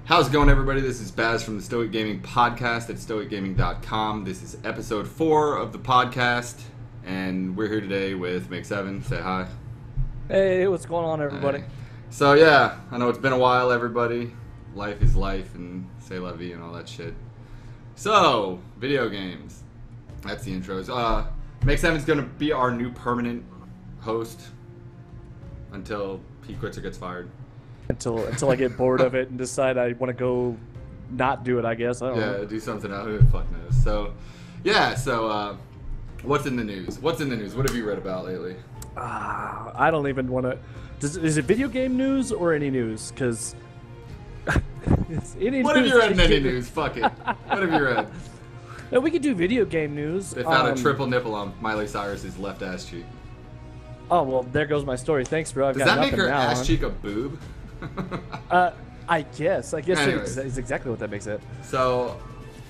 How's it going, everybody? This is Baz from the Stoic Gaming Podcast at stoicgaming.com. This is episode 4 of the podcast, and we're here today with Make7. Say hi. Hey, what's going on, everybody? Hey. So, yeah, I know it's been a while, everybody. Life is life, and say la vie and all that shit. So, video games. That's the intros. Make7's going to be our new permanent host until he quits or gets fired. Until I get bored of it and decide I want to go not do it, I guess. I don't know. Do something else. Who the fuck knows? So, yeah, what's in the news? What have you read about lately? I don't even want to... Is it video game news or any news? Because... What have you read in any news? Fuck it. What have you read? No, we could do video game news. They found a triple nipple on Miley Cyrus's left ass cheek. Oh, well, there goes my story. Thanks, bro. Does that make her ass cheek a boob? I guess Anyways. it's exactly what that makes it. So,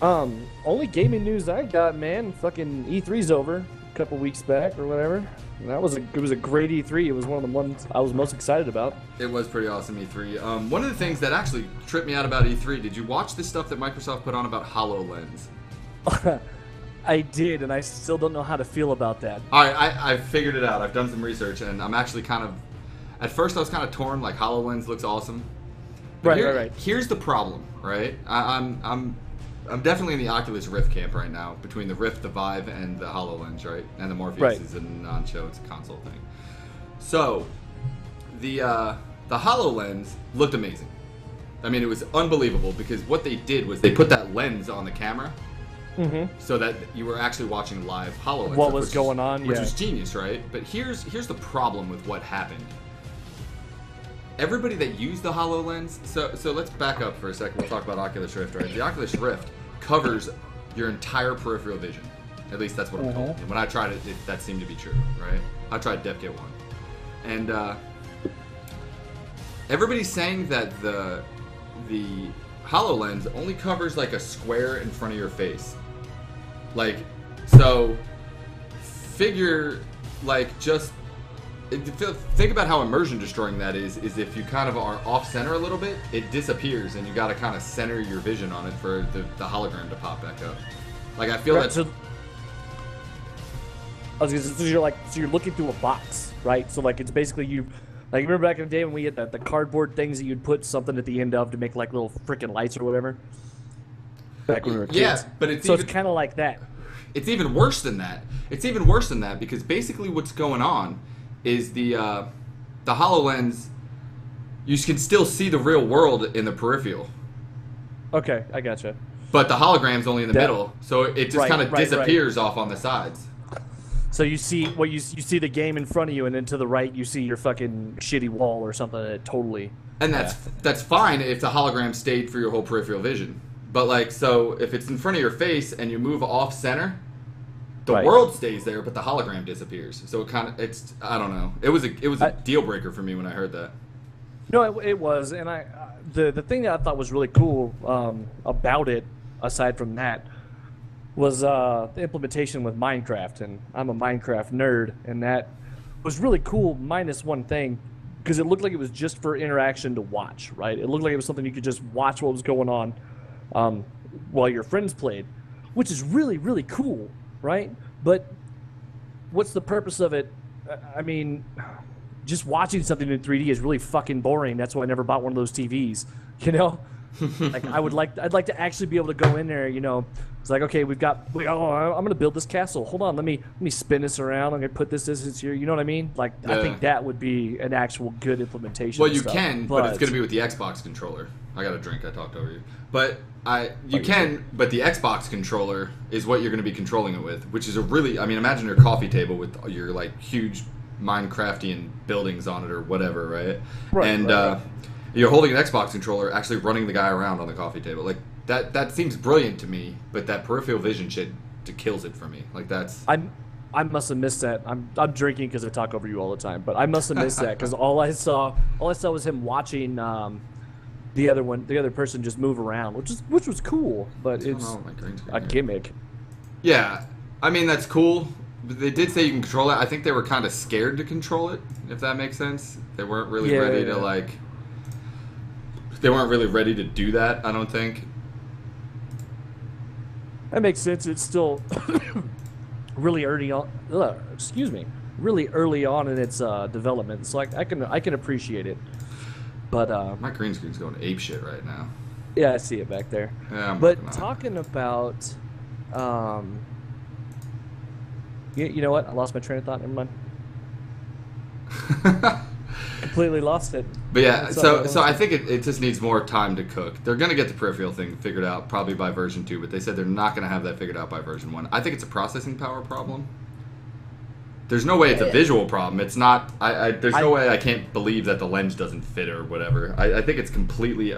only gaming news I got, man. Fucking E3's over a couple weeks back or whatever. And it was a great E3. It was one of the ones I was most excited about. It was pretty awesome, E3. One of the things that actually tripped me out about E3, did you watch the stuff that Microsoft put on about HoloLens? I did, and I still don't know how to feel about that. Alright, I've figured it out. I've done some research, and I'm actually kind of... At first, I was kind of torn. Like, HoloLens looks awesome. But Right. Here's the problem, right? I'm definitely in the Oculus Rift camp right now, between the Rift, the Vive, and the HoloLens, right? And the Morpheus is a non-show. It's a console thing. So, the HoloLens looked amazing. I mean, it was unbelievable, because what they did was they put that lens on the camera, so that you were actually watching live HoloLens. What was going on, which yeah. was genius, right? But here's the problem with what happened. Everybody that used the HoloLens, so let's back up for a second. We'll talk about Oculus Rift, right? The Oculus Rift covers your entire peripheral vision. At least that's what I'm told. And when I tried it, that seemed to be true, right? I tried DevKit 1. And everybody's saying that the HoloLens only covers like a square in front of your face. Like, so figure like just... Think about how immersion destroying that is if you kind of are off center a little bit, it disappears and you got to kind of center your vision on it for the hologram to pop back up. Like, I feel Right, that. so you're looking through a box, right? So like it's basically like remember back in the day when we had the cardboard things that you'd put something at the end of to make like little freaking lights or whatever. Back when we were kids. Yeah, but it's kind of like that. It's even worse than that. It's even worse than that because basically what's going on is the HoloLens, you can still see the real world in the peripheral. Okay, I gotcha. But the hologram's only in the middle, so it just kind of disappears off on the sides. So you see you see the game in front of you, and then to the right you see your fucking shitty wall or something that totally... And that's fine if the hologram stayed for your whole peripheral vision. But like, so if it's in front of your face and you move off center, the world stays there, but the hologram disappears. So it's I don't know. It was a deal breaker for me when I heard that. No, it was, and the thing that I thought was really cool about it, aside from that, was the implementation with Minecraft, and I'm a Minecraft nerd, and that was really cool. Minus one thing, because it looked like it was just for interaction to watch, right? It looked like it was something you could just watch what was going on while your friends played, which is really, really cool. Right? But what's the purpose of it? I mean, just watching something in 3D is really fucking boring. That's why I never bought one of those TVs. You know? Like I'd like to actually be able to go in there, you know. It's like, okay, I'm gonna build this castle. Hold on, let me spin this around. I'm gonna put this here. You know what I mean? Like I think that would be an actual good implementation. Well, you can, but it's gonna be with the Xbox controller. I got a drink. I talked over you, but you can. But the Xbox controller is what you're gonna be controlling it with, which is a really. I mean, imagine your coffee table with your like huge Minecraftian buildings on it or whatever, right? Right. You're holding an Xbox controller, actually running the guy around on the coffee table. Like that seems brilliant to me, but that peripheral vision shit kills it for me. Like that's. I must have missed that. I'm drinking because I talk over you all the time, but I must have missed that because all I saw was him watching the other person just move around, which was cool, but it's a gimmick. Yeah, I mean that's cool. They did say you can control it. I think they were kind of scared to control it, if that makes sense. They weren't really ready to like They weren't really ready to do that, I don't think. That makes sense. It's still really early on. Excuse me, really early on in its development. So I can appreciate it. But my green screen's going ape shit right now. yeah, I see it back there. Yeah, but talking about, you know what? I lost my train of thought. Never mind. Completely lost it. But yeah, so I think it just needs more time to cook. They're going to get the peripheral thing figured out probably by version 2, but they said they're not going to have that figured out by version 1. I think it's a processing power problem. There's no way it's a visual problem. It's not. There's no way I can't believe that the lens doesn't fit or whatever. I think it's completely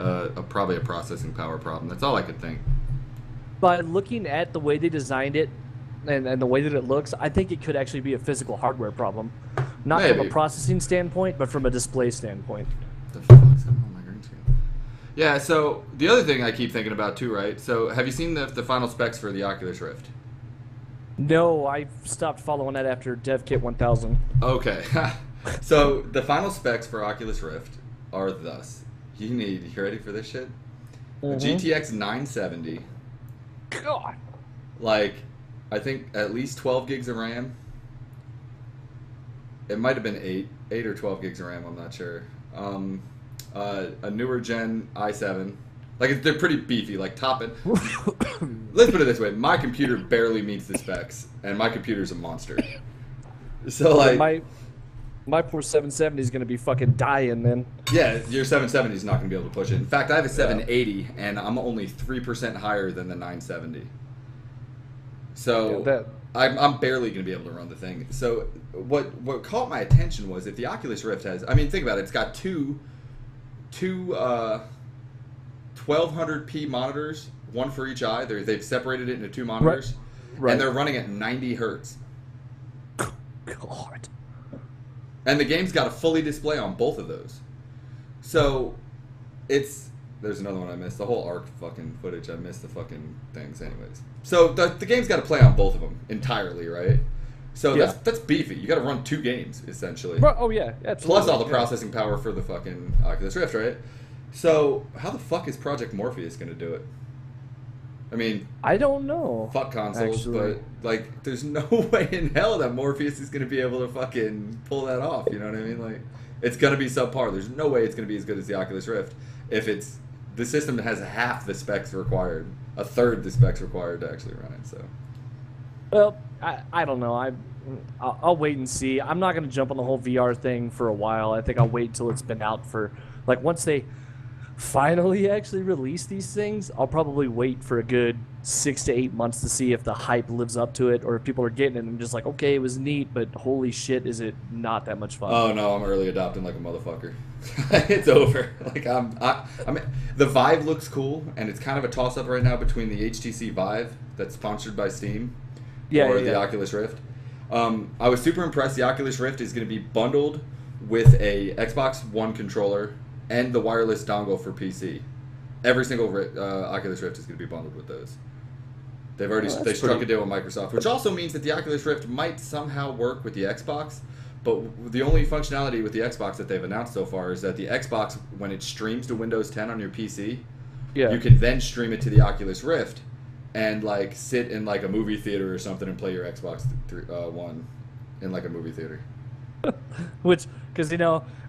probably a processing power problem. That's all I could think. By looking at the way they designed it and the way that it looks, I think it could actually be a physical hardware problem. Not from a processing standpoint, but from a display standpoint. The fuck's going on my green screen? Yeah, so the other thing I keep thinking about too, right? So have you seen the final specs for the Oculus Rift? No, I stopped following that after DevKit 1000. Okay. So the final specs for Oculus Rift are thus. You ready for this shit? A GTX 970. God. Like, I think at least 12 gigs of RAM. It might have been 8 or 12 gigs of RAM, I'm not sure. A newer gen i7. Like, they're pretty beefy, like top end. Let's put it this way, my computer barely meets the specs, and my computer's a monster. So, like... My poor 770 is going to be fucking dying, then. Yeah, your 770 is not going to be able to push it. In fact, I have a 780, and I'm only 3% higher than the 970. So... Yeah, I'm barely going to be able to run the thing. So what caught my attention was if the Oculus Rift has... I mean, think about it. It's got two 1200p monitors, one for each eye. They've separated it into 2 monitors. Right. And they're running at 90 hertz. God. And the game's got a fully display on both of those. So it's... There's another one I missed. The whole ARC fucking footage. I missed the fucking things anyways. So the game's got to play on both of them entirely, right? So yeah. that's beefy. You got to run 2 games, essentially. Oh, yeah. Absolutely. Plus all the processing power for the fucking Oculus Rift, right? So how the fuck is Project Morpheus going to do it? I mean... I don't know. Fuck consoles, actually. But, like, there's no way in hell that Morpheus is going to be able to fucking pull that off, you know what I mean? Like, it's going to be subpar. There's no way it's going to be as good as the Oculus Rift if it's... The system has half the specs required, a third the specs required to actually run it. So, well, I don't know. I'll wait and see. I'm not going to jump on the whole VR thing for a while. I think I'll wait until it's been out for, like, once they finally actually release these things, I'll probably wait for a good 6 to 8 months to see if the hype lives up to it or if people are getting it and just like, okay, it was neat, but holy shit, is it not that much fun? Oh no, I'm early adopting like a motherfucker. It's over. Like I mean, the Vive looks cool, and it's kind of a toss-up right now between the HTC Vive that's sponsored by Steam the Oculus Rift. I was super impressed. The Oculus Rift is going to be bundled with a Xbox One controller and the wireless dongle for PC. Every single Oculus Rift is going to be bundled with those. They've already struck a deal with Microsoft, which also means that the Oculus Rift might somehow work with the Xbox. But the only functionality with the Xbox that they've announced so far is that the Xbox, when it streams to Windows 10 on your PC, you can then stream it to the Oculus Rift and like sit in like a movie theater or something and play your Xbox One in like a movie theater. Which, because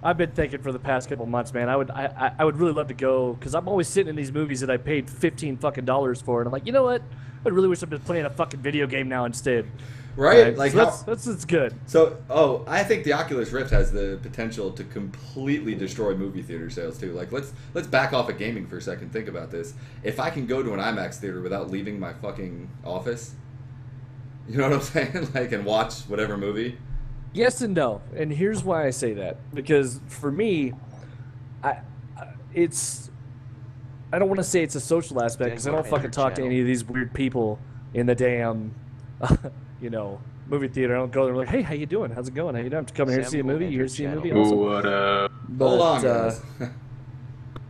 I've been thinking for the past couple months, man, I would really love to go because I'm always sitting in these movies that I paid $15 fucking for, and I'm like, you know what? I really wish I'd been playing a fucking video game now instead. Right? Like so that's good. So, I think the Oculus Rift has the potential to completely destroy movie theater sales too. Like, let's back off of gaming for a second. Think about this. If I can go to an IMAX theater without leaving my fucking office, you know what I'm saying? Like, and watch whatever movie. Yes and no. And here's why I say that. Because for me, I don't want to say it's a social aspect because I don't fucking talk to any of these weird people in the damn, movie theater. I don't go there and like, hey, how you doing? How's it going? How you doing? I'm coming here to see a movie. You here to see a movie? Also? What up? Hold on, guys.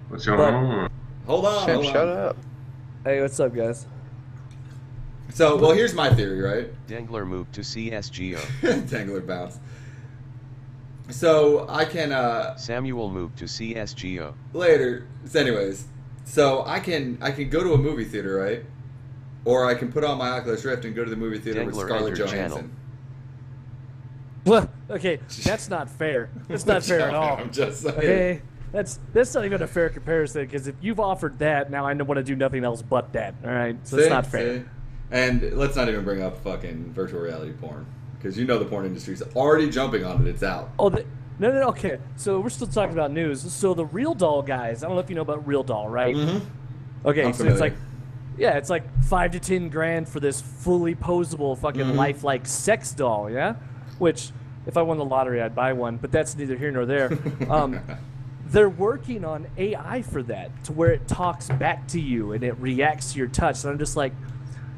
What's going on? Hold on. Shut up. Hey, what's up, guys? So, well, here's my theory, right? Dangler moved to CSGO. Dangler bounce. So I can Samuel moved to CSGO. later. So anyways, so I can go to a movie theater, right? Or I can put on my Oculus Rift and go to the movie theater with Dangler Scarlett entered Johansson. channel. Well, okay, that's not fair. That's not fair at all. I'm just saying. Okay, that's not even a fair comparison because if you've offered that, now I want to do nothing else but that. All right, so it's not fair. See? And let's not even bring up fucking virtual reality porn because you know the porn industry's already jumping on it. It's out. Oh, no, okay. So we're still talking about news. So the Real Doll guys, I don't know if you know about Real Doll, right? Mm-hmm. Okay, I'm so familiar. it's like, yeah, it's like $5 to $10 grand for this fully posable fucking lifelike sex doll, yeah? Which, if I won the lottery, I'd buy one, but that's neither here nor there. They're working on AI for that, to where it talks back to you and it reacts to your touch. And I'm just like,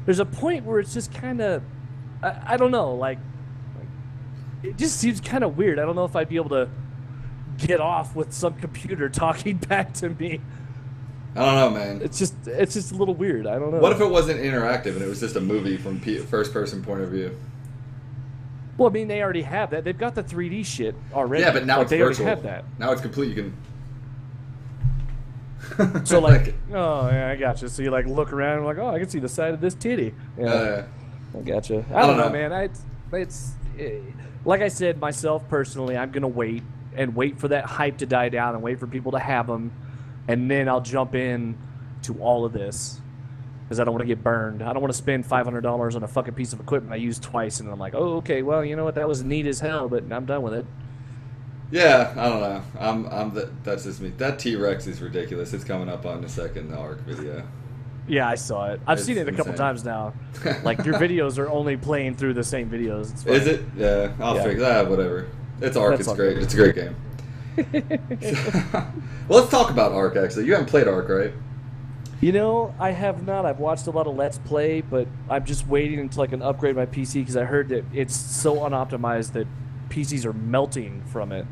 there's a point where it's just kind of, I don't know, like, it just seems kind of weird. I don't know if I'd be able to get off with some computer talking back to me. I don't know, man. It's just a little weird. I don't know. What if it wasn't interactive and it was just a movie from first person point of view? Well, I mean, they already have that. They've got the 3D shit already. Yeah, but now like, it's they virtual. already have that. Now it's complete. You can. So like, oh yeah, I gotcha. So you like look around and like, oh, I can see the side of this titty. Yeah, I gotcha. I don't know, man. Like I said myself personally, I'm gonna wait for that hype to die down and wait for people to have them, and then I'll jump in to all of this because I don't want to get burned. I don't want to spend $500 on a fucking piece of equipment I used twice, and I'm like, oh, okay, well, you know what, that was neat as hell, but I'm done with it. Yeah, I don't know. That's just me. That T-Rex is ridiculous. It's coming up on the second ARC video. Yeah, I saw it. I've It's seen it a couple insane. times now. Like, your videos are only playing through the same videos. It's fine. Is it? Yeah, I'll figure that. Whatever. It's ARC. That's It's all great. good. It's a great game. Well, let's talk about ARC. Actually, you haven't played ARC, right? You know, I have not. I've watched a lot of Let's Play, but I'm just waiting until I can upgrade my PC because I heard that it's so unoptimized that PCs are melting from it.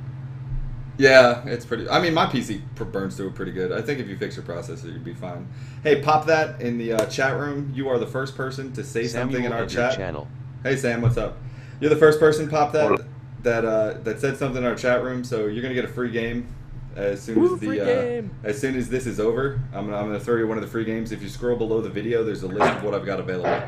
Yeah, it's pretty. I mean, my PC burns through it pretty good. I think if you fix your processor, you'd be fine. Hey, pop that in the chat room. You are the first person to say something Samuel in our entered chat. channel. Hey, Sam, what's up? You're the first person pop that said something in our chat room. So you're gonna get a free game as soon Woo, as free game. as soon as this is over. I'm gonna throw you one of the free games. If you scroll below the video, there's a list of what I've got available.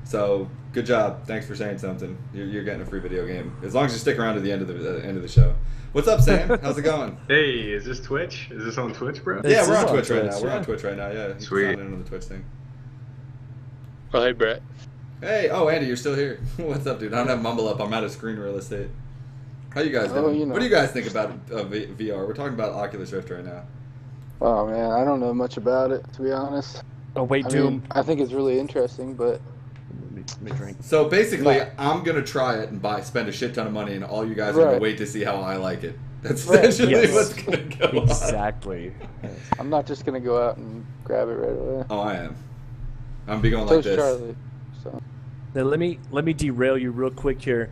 So good job. Thanks for saying something. You're getting a free video game as long as you stick around to the end of the show. What's up, Sam? How's it going? Hey, is this Twitch? Is this on Twitch, bro? This Yeah, we're is on on Twitch right Twitch, now. We're yeah. on Twitch right now. Yeah, you can Sweet. sign in on the Twitch thing. Oh, hey, Brett. Hey, oh Andy, you're still here. What's up, dude? I don't have mumble up. I'm out of screen real estate. How you guys doing? you know. What do you guys think about VR? We're talking about Oculus Rift right now. Oh man, I don't know much about it, to be honest. Oh, wait, I Doom. mean, I think it's really interesting, but Let me drink. So basically, No. I'm gonna try it and spend a shit ton of money, and all you guys are gonna Right. wait to see how I like it. That's Right, essentially yes. what's gonna go on. Exactly. I'm not just gonna go out and grab it right away. Oh, I am. I'm be going So like is this. Charlie. So Now let me derail you real quick here.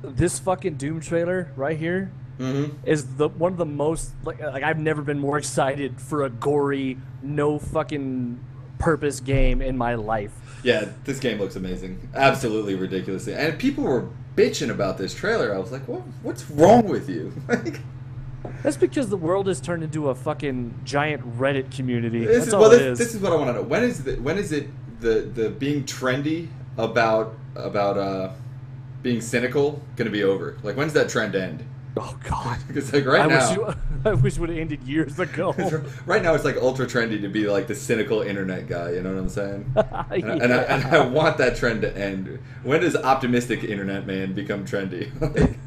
This fucking Doom trailer right here Mm-hmm. is one of the most like I've never been more excited for a gory, no fucking purpose game in my life. Yeah, this game looks amazing. Absolutely ridiculously. And people were bitching about this trailer. I was like, what's wrong with you? Like, That's because the world has turned into a fucking giant Reddit community. this That's is all well, it this, is. this is what I want to know. When is it the being trendy about being cynical going to be over? Like, when's that trend end? Oh God. Because like right now, I wish it would have ended years ago. right now it's like ultra trendy to be like the cynical internet guy. You know what I'm saying? And I want that trend to end. When does optimistic internet man become trendy?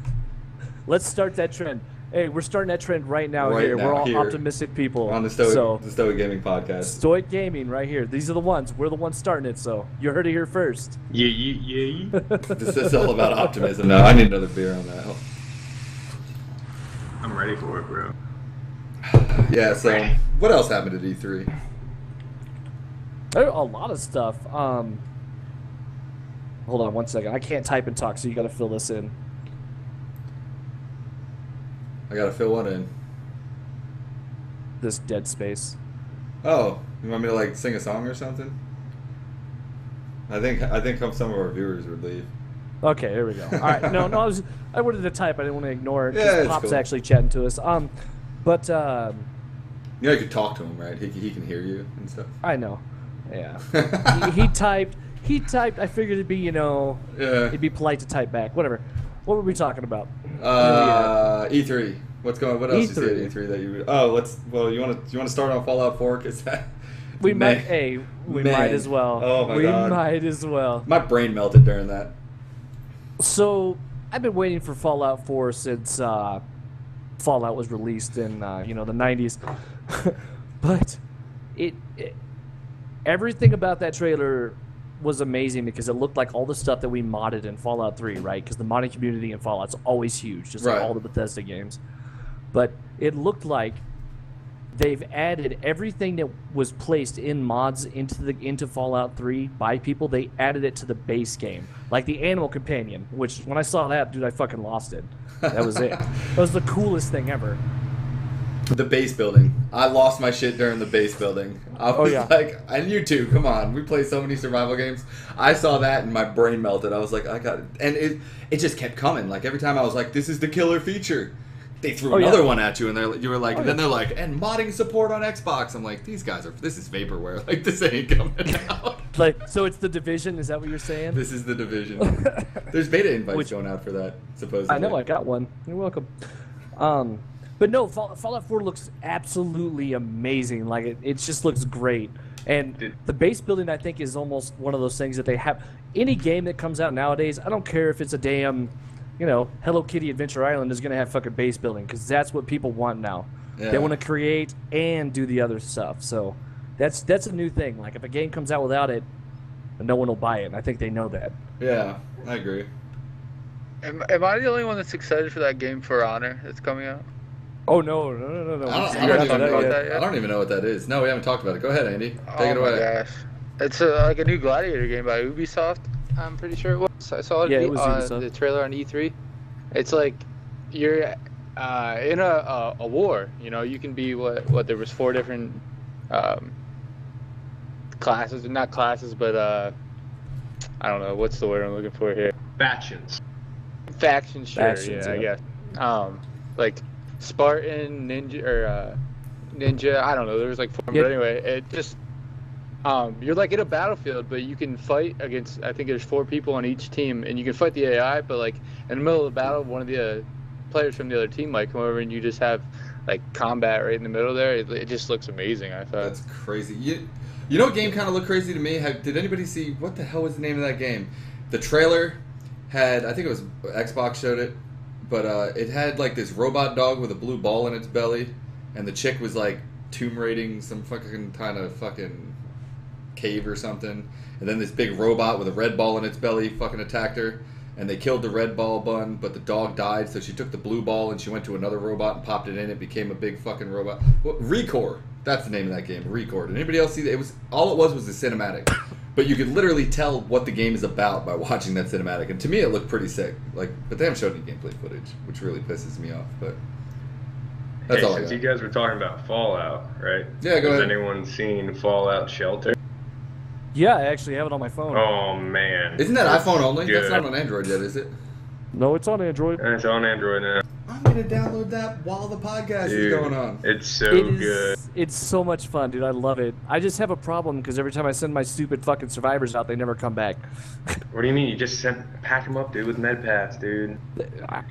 Let's start that trend. Hey, we're starting that trend right now Right here. now, We're all here. optimistic people. On the So, Stoic Gaming podcast. Stoic Gaming right here. These are the ones. We're the ones starting it, so you heard it here first. Yeah. This is all about optimism. No, I need another beer on that. I'm ready for it, bro. Yeah. So what else happened at E3? There are a lot of stuff. Hold on one second. I can't type and talk, so you got to fill this in. I gotta fill one in. This dead space. Oh, you want me to like sing a song or something? I think some of our viewers would leave. Okay, there we go. All right. No, I wanted to type. I didn't want to ignore it. 'Cause Yeah, it's Pop's cool. actually chatting to us. But You know, you could talk to him, right? He can hear you and stuff. I know. Yeah. he typed. He typed. I figured it'd be, Yeah. it'd be polite to type back. Whatever. What were we talking about? E3. What else you see at E3. E3 that you? You want to start on Fallout 4 because that We Man. might. Hey, we Man. might as well. Oh my we God. might as well. my brain melted during that. So I've been waiting for Fallout 4 since Fallout was released in the 90s, but everything about that trailer was amazing because it looked like all the stuff that we modded in Fallout 3, right? Because the modding community in Fallout's always huge, just like Right. all the Bethesda games. But it looked like they've added everything that was placed in mods into Fallout 3 by people. They added it to the base game, like the animal companion. Which when I saw that, dude, I fucking lost it. That was it. That was the coolest thing ever. The base building. I lost my shit during the base building. I was yeah. like, and you too, come on. We play so many survival games. I saw that and my brain melted. I was like, I got it. And it just kept coming. Like every time I was like, this is the killer feature. They threw another yeah. one at you and you were like, Oh, and then yeah. they're like, and modding support on Xbox. I'm like, this is vaporware. Like this ain't coming out. Like, so it's the Division. Is that what you're saying? This is the Division. There's beta invites Which- going out for that, supposedly. I know, I got one. You're welcome. But no, Fallout 4 looks absolutely amazing. Like, it just looks great. And the base building, I think, is almost one of those things that they have. Any game that comes out nowadays, I don't care if it's a damn, Hello Kitty Adventure Island is going to have fucking base building because that's what people want now. Yeah. They want to create and do the other stuff. So that's a new thing. Like, if a game comes out without it, no one will buy it. And I think they know that. Yeah, I agree. Am I the only one that's excited for that game For Honor that's coming out? Oh, no. I You don't, guys even talked know, about that yet? I don't even know what that is. No, we haven't talked about it. Go ahead, Andy. Take it Oh away. my gosh. It's like a new Gladiator game by Ubisoft, I'm pretty sure it was. I saw it, Yeah, it was on Ubisoft. the trailer on E3. It's like you're in a war. You can be what there was 4 different classes, not classes, but I don't know, what's the word I'm looking for here? Factions. Factions, sure, Factions, I yeah. guess. Like Spartan, Ninja, or Ninja, I don't know, there was like 4, Yep. but anyway, it just, you're like in a battlefield, but you can fight against, I think there's 4 people on each team, and you can fight the AI, but like in the middle of the battle, one of the players from the other team might come over, and you just have like combat right in the middle there. It just looks amazing, I thought. That's crazy. You know what game kind of looked crazy to me? Did anybody see, what the hell was the name of that game? The trailer had, I think it was Xbox showed it, but it had like this robot dog with a blue ball in its belly, and the chick was like tomb raiding some fucking kind of fucking cave or something, and then this big robot with a red ball in its belly fucking attacked her, and they killed the red ball bun, but the dog died, so she took the blue ball and she went to another robot and popped it in. It became a big fucking robot. Well, Recore. That's the name of that game. Recore. Did anybody else see that? It was a cinematic, but you could literally tell what the game is about by watching that cinematic. And to me, it looked pretty sick. Like, but they haven't showed any gameplay footage, which really pisses me off. But that's Hey, all I since got. you guys were talking about Fallout, right? Yeah, go Has ahead. anyone seen Fallout Shelter? Yeah, I actually have it on my phone. Oh man. Isn't that iPhone only? That's Good. not on Android yet, is it? No, it's on Android. It's on Android now. I'm gonna download that while the podcast is Dude, going on. It's so It is, good. It's so much fun, dude. I love it. I just have a problem because every time I send my stupid fucking survivors out, they never come back. What do you mean? You just pack them up, dude, with med pads, dude.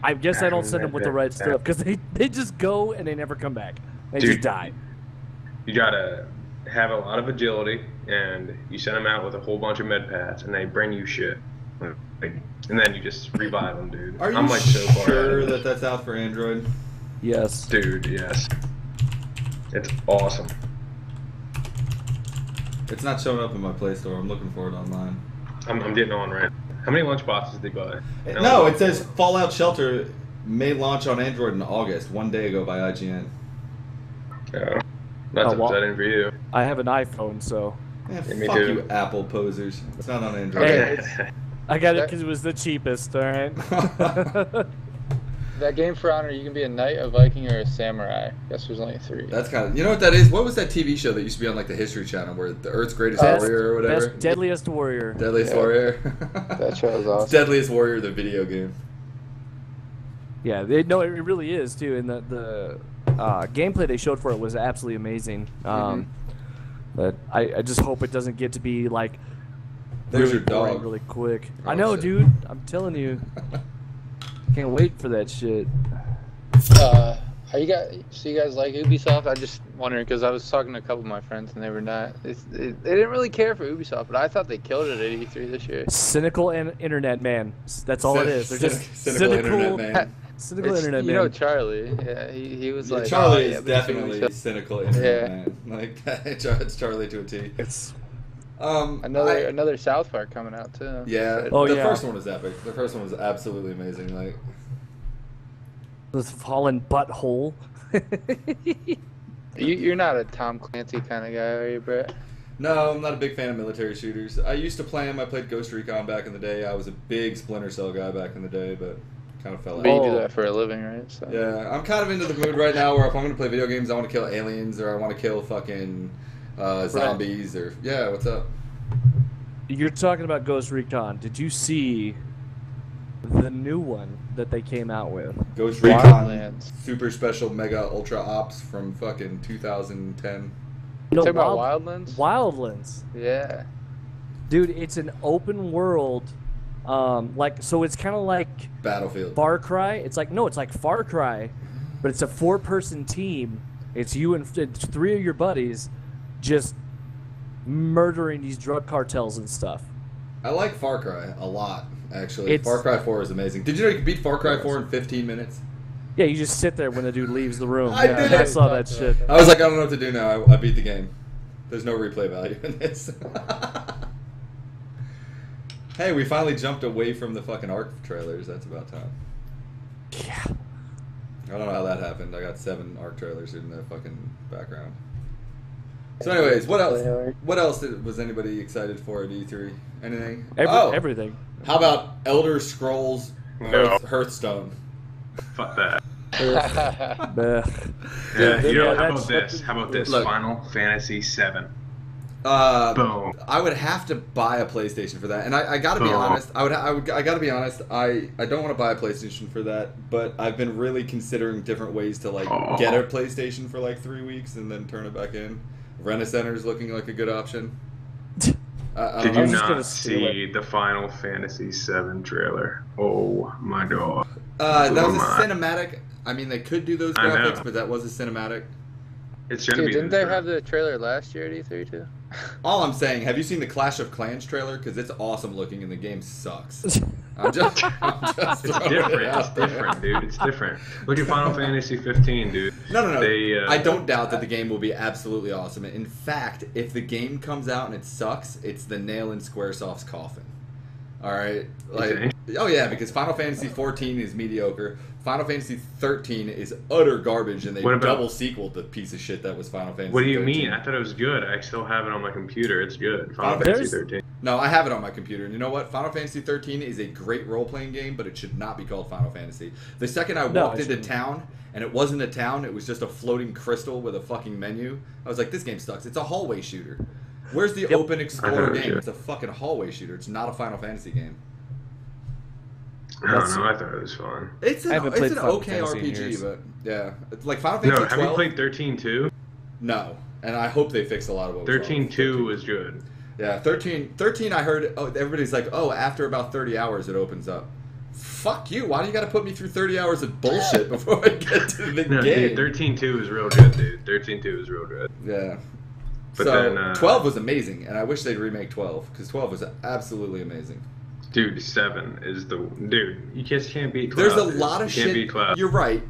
I guess I don't send them with the right stuff because they just go and they never come back. They just Dude. die. You gotta have a lot of agility, and you send them out with a whole bunch of med pads, and they bring you shit. Like, and then you just revive them, dude. Are you I'm like so far sure ahead. that that's out for Android? Yes. Dude, yes. It's awesome. It's not showing up in my Play Store. I'm looking for it online. I'm getting on right. How many lunchboxes did they buy? No, it says Fallout Shelter may launch on Android in August, one day ago by IGN. Oh, that's Oh, well. upsetting for you. I have an iPhone, so Man, Yeah, me fuck too. you, Apple posers. It's not on Android. Hey. Okay. I got it because it was the cheapest. All right. that game for honor, you can be a knight, a Viking, or a samurai. Guess there's only 3. That's kind of, you know what that is? What was that TV show that used to be on like the History Channel where the Earth's Greatest Warrior or whatever? Deadliest Warrior. Deadliest Warrior. That show was awesome. Deadliest Warrior, the video game. Yeah, no, it really is too. And the gameplay they showed for it was absolutely amazing. But I just hope it doesn't get to be like There's really your dog. boring really quick. Oh, I know, shit. dude. I'm telling you. Can't wait for that shit. Are you guys? So you guys like Ubisoft? I just wondering because I was talking to a couple of my friends and they were not. They didn't really care for Ubisoft, but I thought they killed it at E3 this year. Cynical and internet man. That's all it is. They're just cynical internet man. Cynical It's, internet you man. know Charlie. Yeah, he was like. Charlie oh, is yeah, definitely cynical internet Yeah. man. Like it's Charlie to a T. It's Another South Park coming out too. Yeah. Oh, the yeah. first one was epic. The first one was absolutely amazing. Like this fallen butthole. You're not a Tom Clancy kind of guy, are you, Brett? no, I'm not a big fan of military shooters. I used to play them. I played Ghost Recon back in the day. I was a big Splinter Cell guy back in the day, but kind of fell out. But you do that for a living, right? So. Yeah, I'm kind of into the mood right now where if I'm going to play video games, I want to kill aliens or I want to kill fucking zombies or... Yeah, what's up? You're talking about Ghost Recon. Did you see the new one that they came out with? Ghost Recon Wildlands. Super Special Mega Ultra Ops from fucking 2010. No, Talking about Wildlands? Wildlands. Yeah. Dude, it's an open world. So it's kind of like Battlefield. Far Cry. It's like Far Cry, but it's a 4-person team. It's you and 3 of your buddies just murdering these drug cartels and stuff. I like Far Cry a lot, actually. It's- Far Cry 4 is amazing. Did you know you could beat Far Cry 4 in 15 minutes? Yeah, you just sit there when the dude leaves the room. I did I it. saw that shit. I was like, I don't know what to do now. I beat the game. There's no replay value in this. Hey, we finally jumped away from the fucking ARC trailers. That's about time. Yeah. I don't know how that happened. I got 7 ARC trailers in the fucking background. So anyways, what else? What else was anybody excited for at E3? Anything? Everything. How about Elder Scrolls No. Hearthstone? Fuck that. Blech. Yeah, you know, how that's- about this? How about this? Look. Final Fantasy VII. Boom. I would have to buy a PlayStation for that, and I gotta be Oh. honest. I gotta be honest. I don't want to buy a PlayStation for that, but I've been really considering different ways to like Oh. get a PlayStation for like 3 weeks and then turn it back in. Rent-A-Center is looking like a good option. Did I you was just gonna not steal see the Final Fantasy VII trailer? Oh my god. That was a Oh my. cinematic. I mean, they could do those I know. graphics, but that was a cinematic. It's gonna Dude, be. didn't this they round. have the trailer last year at E3 too? All I'm saying, have you seen the Clash of Clans trailer? Because it's awesome looking and the game sucks. I'm just It's throwing it different. It's out there. different, dude. It's different. Look at Final Fantasy 15, dude. No. They, I don't doubt that the game will be absolutely awesome. In fact, if the game comes out and it sucks, it's the nail in Squaresoft's coffin. All right, like, oh yeah, because Final Fantasy 14 is mediocre. Final Fantasy 13 is utter garbage, and they What about- double sequeled the piece of shit that was Final Fantasy. What do you 13. mean? I thought it was good. I still have it on my computer. It's good. Final Final Fantasy 13. No, I have it on my computer, and you know what? Final Fantasy 13 is a great role-playing game, but it should not be called Final Fantasy. The second I No, walked it into shouldn't. town, and it wasn't a town, it was just a floating crystal with a fucking menu, I was like, this game sucks. It's a hallway shooter. Where's the open I explorer thought it was game? good. It's a fucking hallway shooter. It's not a Final Fantasy game. I don't know. I thought it was fun. It's I an, haven't it's played an Final okay Fantasy in RPG, years. but yeah. It's like Final Fantasy No, have 12. you played 13 too? No. And I hope they fix a lot of what was wrong 13 with 2 was good. Yeah, 13 I heard, everybody's like, oh, after about 30 hours it opens up. Fuck you. Why do you got to put me through 30 hours of bullshit before I get to the No, game? dude, 13 2 is real good, dude. 13 2 is real good. Yeah. But so, then, 12 was amazing, and I wish they'd remake 12, because 12 was absolutely amazing. Dude, 7 is the dude. You just can't beat Cloud. There's a dude. lot of you can't shit. beat Cloud. You're right.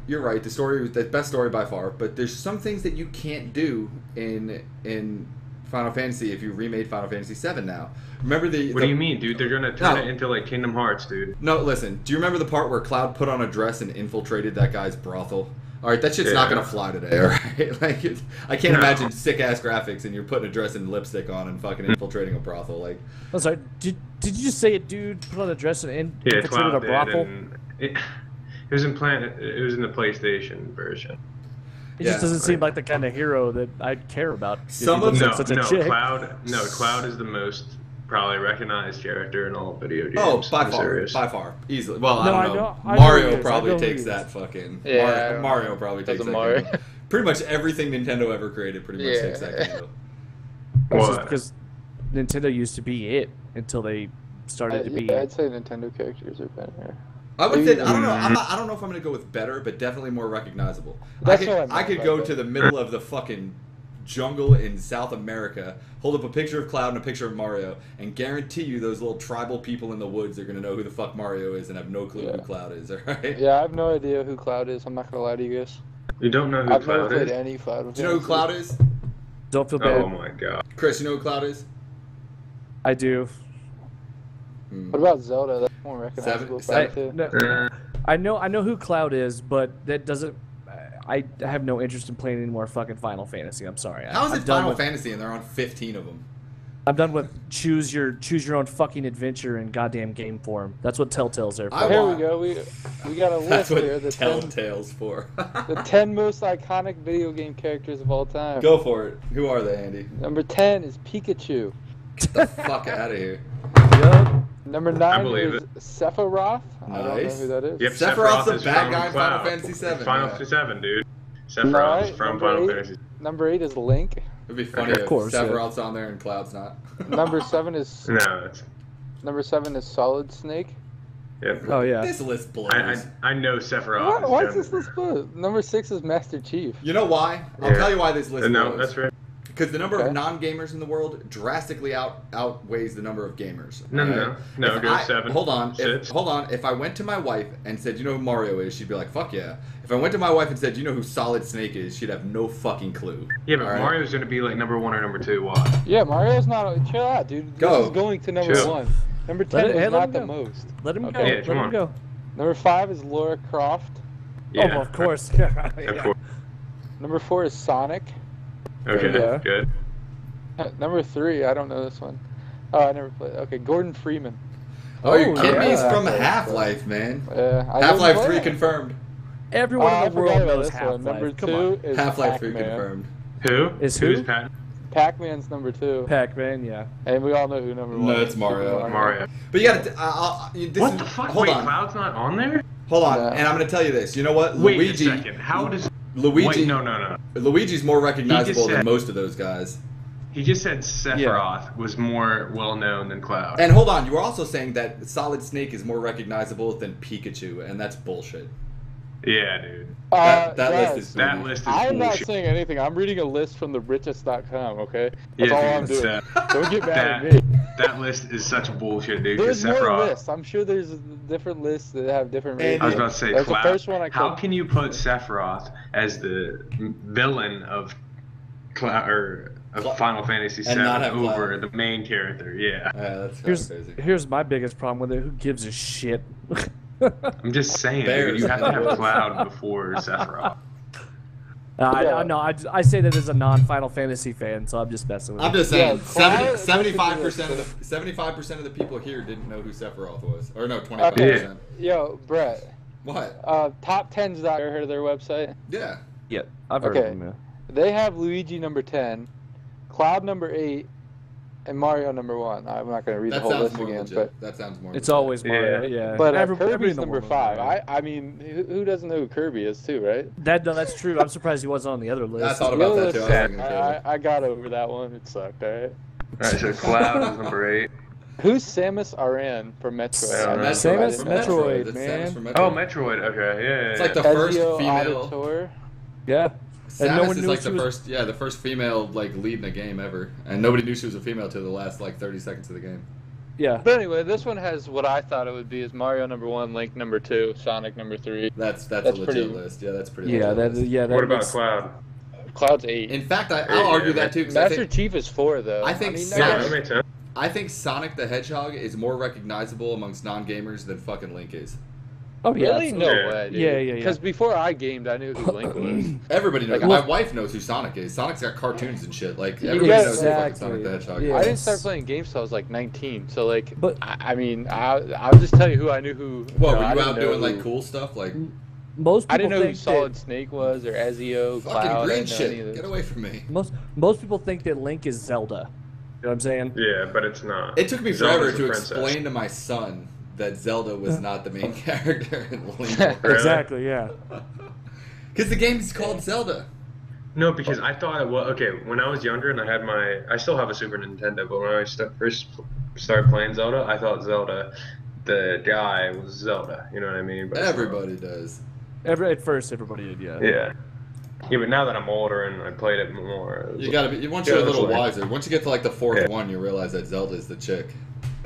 The story was the best story by far, but there's some things that you can't do in Final Fantasy if you remade Final Fantasy 7 now. Remember What do you mean, dude? They're gonna turn No. it into like Kingdom Hearts, dude. No, listen. Do you remember the part where Cloud put on a dress and infiltrated that guy's brothel? All right, that shit's not Yeah. gonna fly today. All right, like I can't No. imagine sick ass graphics and you're putting a dress and lipstick on and fucking infiltrating a brothel. Like, I'm sorry. Did you just say a dude put on a dress and Yeah, infiltrated Cloud a brothel? did. And It was in It was in the PlayStation version. He just doesn't seem like the kind of hero that I'd care about. Some of like such a chick. Cloud is the most probably recognized character in all video games. Oh, by far, easily. Well, I don't know. Mario probably takes that fucking. Yeah, Mario probably takes that. Mario. Pretty much everything Nintendo ever created pretty much takes that candle. That's just because Nintendo used to be it until they started to be. I'd say Nintendo characters are better. I would say I don't know. I don't know if I'm gonna go with better, but definitely more recognizable. I could go to the middle of the fucking jungle in South America, hold up a picture of Cloud and a picture of Mario, and guarantee you those little tribal people in the woods are gonna know who the fuck Mario is and have no clue who Cloud is. All right? Yeah, I have no idea who Cloud is. I'm not gonna lie to you guys. You don't know who I've Cloud never is? played any Cloud. Do you know who Cloud is? Don't feel bad. Oh my god. Chris, you know who Cloud is? I do. What about Zelda? That's more recognizable. I know who Cloud is, but that doesn't. I have no interest in playing any more fucking Final Fantasy. I'm sorry. How is it Final Fantasy and they're on 15 of them? I'm done with choose your own fucking adventure in goddamn game form. That's what Telltale's there for. Here we go. We got a list here. That's what Telltale's for. The 10 most iconic video game characters of all time. Go for it. Who are they, Andy? Number 10 is Pikachu. Get the fuck out of here. Yep. Number 9 is Sephiroth. I don't know who that is. Yep, Sephiroth's the bad guy in Final Fantasy 7. Final Fantasy 7, dude. Sephiroth is from Final Fantasy. Number 8 is Link. It'd be funny if Sephiroth's on there and Cloud's not. Number 7 is No, Solid Snake. Yep. Oh yeah. This list blows. I know Sephiroth. Why is this list blue? Number 6 is Master Chief. You know why? I'll tell you why this list blows. No, that's right. Because the number of non-gamers in the world drastically outweighs the number of gamers. No, go 7. Hold on. 6. Hold on. If I went to my wife and said, you know who Mario is, she'd be like, fuck yeah. If I went to my wife and said, you know who Solid Snake is, she'd have no fucking clue. Yeah, but Mario's going to be like number 1 or number 2. Why? Yeah, Mario's not. Chill out, dude. This is going to number 1. Number 10 is not the most. Let him go. Yeah, let him go. Number 5 is Lara Croft. Yeah. Oh, of course. Of course. Number 4 is Sonic. Okay, good. Number 3, I don't know this one. Oh, I never played. Okay, Gordon Freeman. Oh, you're kidding me? He's from Half-Life, man. Half-Life 3 confirmed. Everyone in the world knows Half-Life. Number 2 is Half-Life 3 Pac-Man. confirmed. Who? Who's Pac-Man's number 2. Pac-Man, yeah. And we all know who number 1 No, is. it's Mario. Mario. But you gotta... What the fuck? Hold on. Cloud's not on there? Hold on, and I'm gonna tell you this. You know what? Wait Luigi... a second. How does... Luigi... Wait, no. Luigi's more recognizable than most of those guys. He just said Sephiroth was more well-known than Cloud. And hold on, you were also saying that Solid Snake is more recognizable than Pikachu, and that's bullshit. Yeah, dude. That list is bullshit. That list is I'm not bullshit. saying anything. I'm reading a list from the.richest.com, okay? That's Yeah, all dude, I'm doing. that- Don't get mad at me. That list is such bullshit, dude. There's more Sephiroth. lists. I'm sure there's different lists that have different ratings. I was about to say, That's Cloud. the first one I How clicked. can you put Sephiroth as the villain of Cloud or of Final Fantasy VII not have over Cloud? the main character? Yeah. That's crazy. Here's my biggest problem with it. Who gives a shit? I'm just saying, Bears. dude, you have to have Cloud before Sephiroth. I say that as a non-Final Fantasy fan, so I'm just messing with I'm you. just saying, Cloud- 75% of the people here didn't know who Sephiroth was, or no, 25%. Okay. Yo, Brett. What? Top 10's ever heard of their website? Yeah. Yeah, I've heard of Okay. them. Yeah. They have Luigi number 10, Cloud number 8, and Mario number 1. I'm not going to read the That whole sounds list more again, legit. That sounds more. It's legit. always Mario, yeah. but Everybody in Kirby's the number world 5. knows Mario. I mean, who doesn't know who Kirby is too, right? That's true. I'm surprised he wasn't on the other list. I thought about that too. I was Listen, looking at I got over that one. It sucked, alright? Alright, so Cloud is number 8. Who's Samus Aran from Metroid? Samus from Metroid, That's man. Samus from Metroid. Oh, Metroid. Okay, yeah. It's like the first Ezio female. Auditore. Yeah. And Samus no one is knew like she the was- first, the first female like lead in a game ever, and nobody knew she was a female till the last like 30 seconds of the game. Yeah. But anyway, this one has what I thought it would be: is Mario number 1, Link number 2, Sonic number 3. That's a That's legit pretty- list. Yeah, that's pretty. Yeah, legit that list. yeah. That What about makes- Cloud? Cloud's 8. In fact, I'll argue that too. 'Cause Master Chief is 4 though. I think mean, Sonic- Yeah, that makes sense. I think Sonic the Hedgehog is more recognizable amongst non-gamers than fucking Link is. Oh yeah, Really? No Yeah. way, dude. Yeah. Because before I gamed, I knew who Link was. Everybody knows. Like, My wife knows who Sonic is. Sonic's got cartoons and shit. Like everybody Yeah, knows who fucking exactly. Sonic the Hedgehog Yeah. I is. didn't start playing games till I was like 19. So like, But- I mean, I'll just tell you who I knew who. What, no, were I you didn't out know doing like who- cool stuff? Like Most people I didn't know who think Solid that, Snake was or Ezio, fucking Cloud. I green didn't know any of shit. those. Get away from me. most people think that Link is Zelda. You know what I'm saying? Yeah, but it's not. It took me Zelda's forever the to princess. explain to my son that Zelda was not the main character in Link. Really? Exactly. Yeah. Because the game's called Zelda. No, because I thought it was okay when I was younger and I still have a Super Nintendo, but when I first started playing Zelda, I thought Zelda, the guy was Zelda. You know what I mean? But it's not. Everybody does. At first, everybody did. Yeah. Yeah. Yeah, but now that I'm older and I played it more, it was You gotta be. Once Yeah, you're a it's little like- wiser. Once you get to like the fourth Yeah. one, you realize that Zelda's the chick.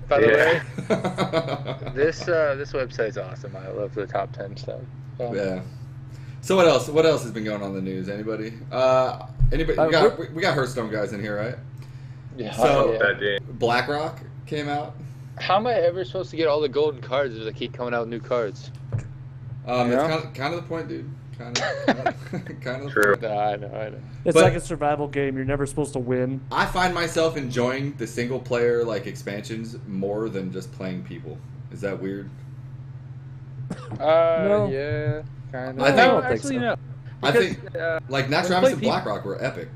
By the Yeah. way, this website's awesome. I love the top 10 stuff. Yeah. So what else? What else has been going on in the news? Anybody? Anybody? We got Hearthstone guys in here, right? Yeah. So- yeah. that game. BlackRock came out. How am I ever supposed to get all the golden cards if they keep coming out with new cards? It's Yeah. kind of the point, dude. Kind of the True. point. No, I know. It's But- like a survival game. You're never supposed to win. I find myself enjoying the single player like expansions more than just playing people. Is that weird? No. Yeah, kind of. I think- I no, don't think actually, so. no. I Because, think like Nax when Ramus you and play BlackRock were epic.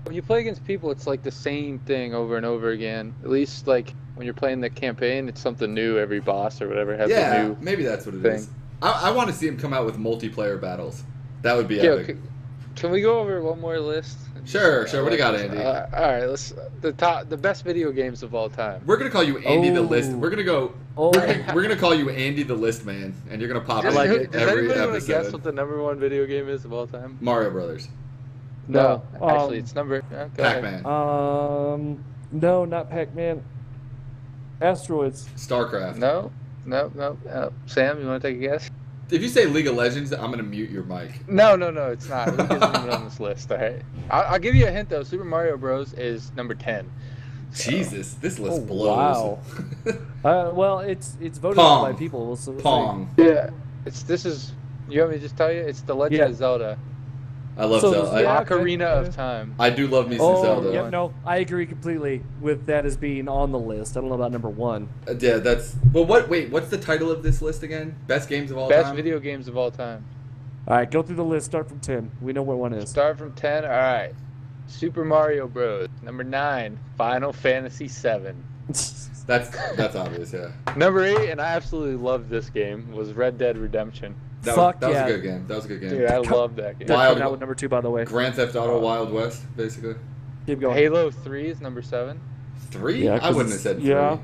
when you play against people, it's like the same thing over and over again. At least, like, when you're playing the campaign, it's something new. Every boss or whatever has a Yeah, new maybe that's what it thing. is. I want to see him come out with multiplayer battles. That would be Yeah, epic. can we go over one more list? Sure. What do you got, Andy? All right, let's the best video games of all time. We're gonna call you Andy the Oh. List. We're gonna go. Oh. We're gonna call you Andy the List Man, and you're gonna pop Does, in like it. does every anybody want to guess episode. what the number one video game is of all time? Mario Brothers, No, No, actually, it's number. Go ahead. Pac-Man, No, not Pac-Man. Asteroids. StarCraft. No. Sam, you want to take a guess? If you say League of Legends, I'm gonna mute your mic. No, it's not. League isn't even on this list. All right. I'll give you a hint though. Super Mario Bros. Is number 10. Jesus, this list Oh, blows. wow. Well, it's voted Pong. on by people. So it's Pong. Yeah. This is. You want me to just tell you? It's the Legend Yeah. of Zelda. I love So, Zelda. yeah. I, Ocarina okay. of Time. I do love me some Oh, Zelda. yep, no, I agree completely with that as being on the list. I don't know about number one. Yeah, that's. Well, what's the title of this list again? Best games of all Best time. video games of all time. All right, go through the list. Start from 10. We know what one is. Start from 10. All right. Super Mario Bros. Number 9. Final Fantasy 7. That's obvious. Yeah. Number 8, and I absolutely loved this game, was Red Dead Redemption. That Fuck was yeah. a good game. That was a good game. Dude, I love that game. They're Wild- coming out with number 2, by the way. Grand Theft Auto Wild West, basically. Keep going. Halo 3 is number 7. 3? Yeah, I 'cause wouldn't have said 3. yeah.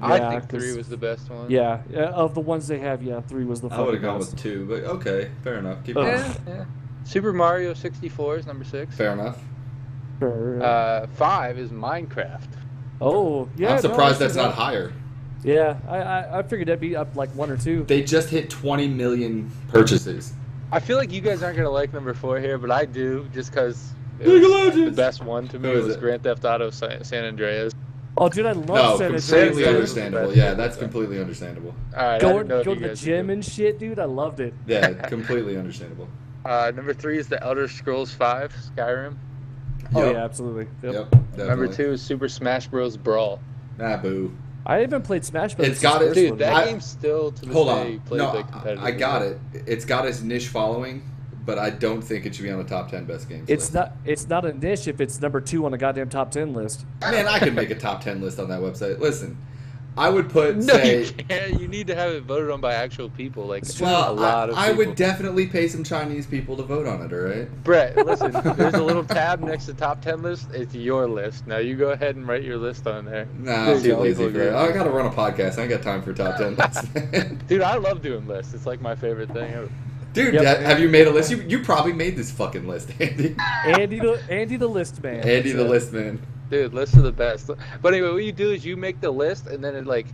I Yeah, think 3 'cause- was the best one. Yeah, of the ones they have, 3 was the I would fucking have gone best. with 2, but okay, fair enough. Keep Ugh. going. Yeah. Super Mario 64 is number 6. Fair enough. Sure. 5 is Minecraft. Oh, yeah. I'm no, surprised I see that's not that. higher. Yeah, I figured that'd be up like 1 or 2. They just hit 20 million purchases. I feel like you guys aren't going to like number 4 here, but I do, just because League of the Legends. best one to me Who is was it? Grand Theft Auto San Andreas. Oh, dude, I love No, San completely Andreas. understandable. Yeah, that's completely understandable. All right, I Go didn't know if to you the guys gym would and shit, dude. I loved it. Yeah, completely understandable. do. Number 3 is The Elder Scrolls 5, Skyrim. Oh, Yep. yeah, absolutely. Yep. Yep. Definitely. Number 2 is Super Smash Bros. Brawl. Nah, boo. I haven't played Smash Bros. It's got since it- the first Dude, one. that I- game's still to this Hold day on. played No, like competitively. I got it. It's got its niche following, but I don't think it should be on the top 10 best games It's list. not a niche if it's number 2 on the goddamn top 10 list. Man, I could make a top 10 list on that website. Listen, I would put, No, say... you can't. You need to have it voted on by actual people. Like Well, a lot of I people. would definitely pay some Chinese people to vote on it, all right? Brett, listen. There's a little tab next to top 10 list. It's your list. Now you go ahead and write your list on there. Nah, I'm There's too people lazy for agree. it. I gotta run a podcast. I ain't got time for top 10 lists. Dude, I love doing lists. It's like my favorite thing ever. Dude, Yep. have you made a list? You probably made this fucking list, Andy. Andy the list man. Andy the list man. Dude, lists are the best. But anyway, what you do is you make the list, and then it like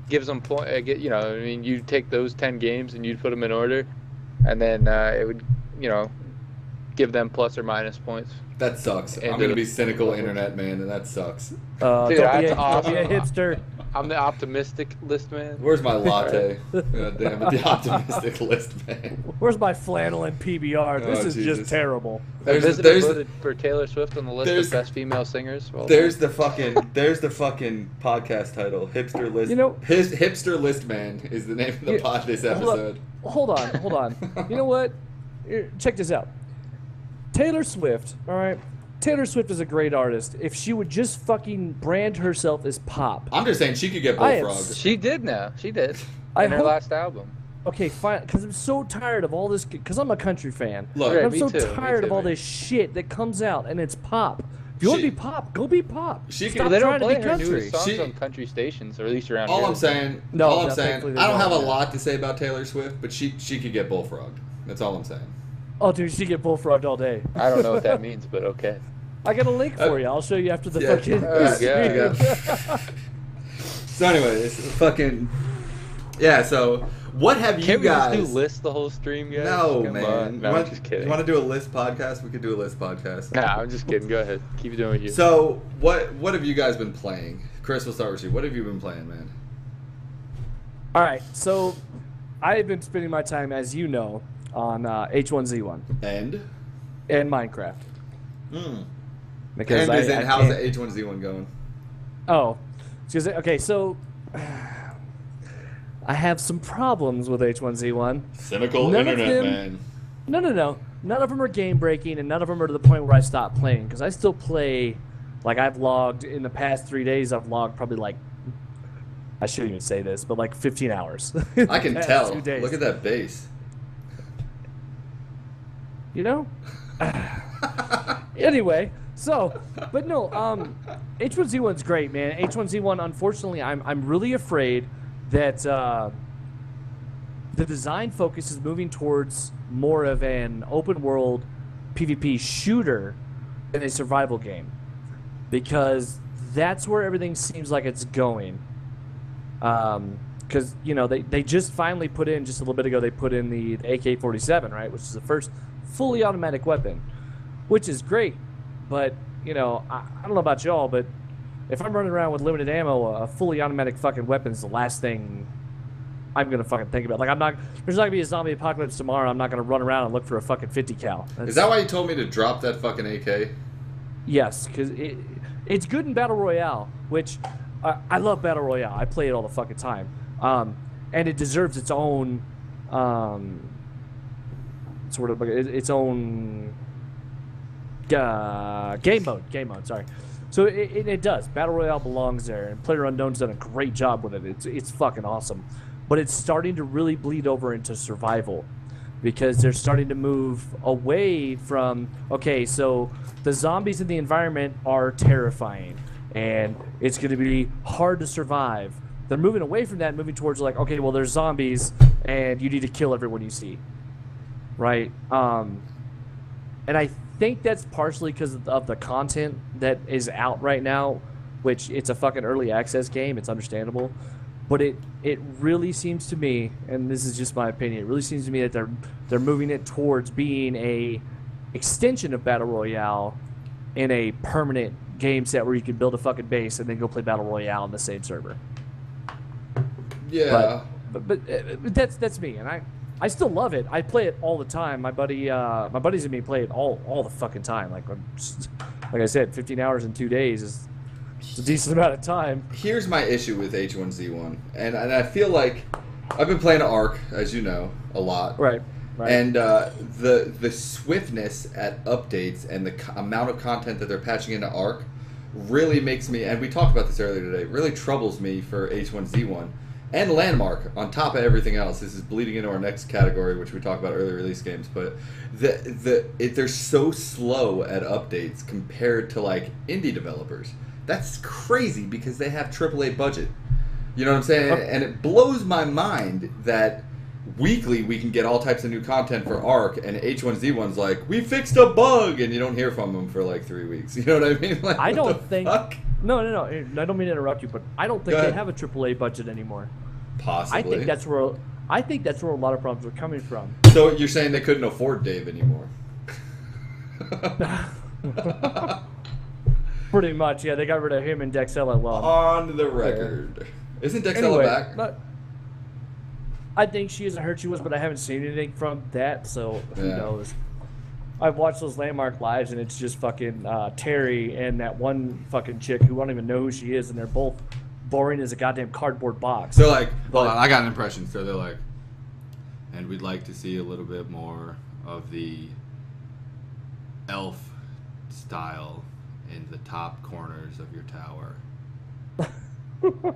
gives them point. You know, I mean, you take those 10 games and you put them in order, and then it would, you know, give them plus or minus points. That sucks. I'm And gonna be cynical internet man, and that sucks. Don't Dude, be that's a awesome. hipster. I'm the optimistic list man. Where's my latte? God damn it, the optimistic list man. Where's my flannel and PBR? This is Jesus. just terrible. There's voted for Taylor Swift on the list of best female singers. Well, there's the fucking podcast title. Hipster list. You know, his hipster list man is the name of the pod this episode. Hold on. You know what? Here, check this out. Taylor Swift, all right? Taylor Swift is a great artist. If she would just fucking brand herself as pop. I'm just saying she could get bullfrogged. She did now. She did. In her last album. Okay, fine. Because I'm so tired of all this. Because I'm a country fan. Look, and I'm so tired of all this shit that comes out and it's pop. If you want to be pop, go be pop. Stop they don't play her newest songs on country stations, or at least around here. I'm saying, I don't have a lot to say about Taylor Swift, but she could get bullfrogged. That's all I'm saying. Oh, dude, she get bullfrogged all day. I don't know what that means, but okay. I got a link for you. I'll show you after the fucking. So anyways, fucking. Yeah. So what have you guys? Can't we just do list the whole stream, guys? No, Come man. on. No, I'm just kidding. You want to do a list podcast? We could do a list podcast. Nah, I'm just kidding. Go ahead. Keep doing what you. So what have you guys been playing? Chris, we'll start with you. What have you been playing, man? All right. So I've been spending my time, as you know, on H1Z1 and Minecraft. Because how's the H1Z1 going? Oh, okay. So I have some problems with H1Z1. Cynical internet man. No. None of them are game breaking, and none of them are to the point where I stop playing. Because I still play. Like I've logged in the past 3 days. I've logged probably like. I shouldn't even say this, but like 15 hours. I can tell. Look at that base. You know? Anyway, so, but no, H1Z1's great, man. H1Z1, unfortunately, I'm really afraid that the design focus is moving towards more of an open world PvP shooter than a survival game. Because that's where everything seems like it's going. Because, you know, they just finally put in, just a little bit ago, they put in the AK-47, right? Which is the first fully automatic weapon, which is great. But, you know, I don't know about y'all, but if I'm running around with limited ammo, a fully automatic fucking weapon is the last thing I'm going to fucking think about. Like, there's not going to be a zombie apocalypse tomorrow. I'm not going to run around and look for a fucking 50 cal. Is that why you told me to drop that fucking AK? Yes, because it's good in Battle Royale, which I love Battle Royale. I play it all the fucking time. And it deserves its own sort of its own game mode. Sorry. So it does. Battle Royale belongs there, and PlayerUnknown's done a great job with it. It's fucking awesome, but it's starting to really bleed over into survival, because they're starting to move away from so the zombies in the environment are terrifying, and it's going to be hard to survive. They're moving away from that, moving towards like, okay, well, there's zombies, and you need to kill everyone you see. Right, and I think that's partially because of the content that is out right now, which it's a fucking early access game. It's understandable, but it really seems to me, and this is just my opinion, it really seems to me that they're moving it towards being a extension of Battle Royale in a permanent game set where you can build a fucking base and then go play Battle Royale on the same server. Yeah, but that's me, and I still love it. I play it all the time. My buddies and me play it all the fucking time. Like I said, 15 hours in 2 days is a decent amount of time. Here's my issue with H1Z1, and I feel like I've been playing Ark, as you know, a lot. Right. And the swiftness at updates and the amount of content that they're patching into Ark really makes me, and we talked about this earlier today, really troubles me for H1Z1. And Landmark, on top of everything else. This is bleeding into our next category, which we talked about early release games. But they're so slow at updates compared to like indie developers. That's crazy because they have AAA budget. You know what I'm saying? And it blows my mind that weekly we can get all types of new content for Ark, and H1Z1's like, we fixed a bug, and you don't hear from them for like 3 weeks. You know what I mean? Like, I don't think. Fuck? No. I don't mean to interrupt you, but I don't think they have a AAA budget anymore. Possibly. I think that's where a lot of problems are coming from. So you're saying they couldn't afford Dave anymore? Pretty much, yeah. They got rid of him and Dexel at law. On the record. Isn't Dexella Anyway, back? I think she is. I heard she was, but I haven't seen anything from that, so who Yeah. knows? I've watched those Landmark lives, and it's just fucking Terry and that one fucking chick who I don't even know who she is, and they're both boring as a goddamn cardboard box. They're like, hold on, I got an impression. So they're like, and we'd like to see a little bit more of the elf style in the top corners of your tower.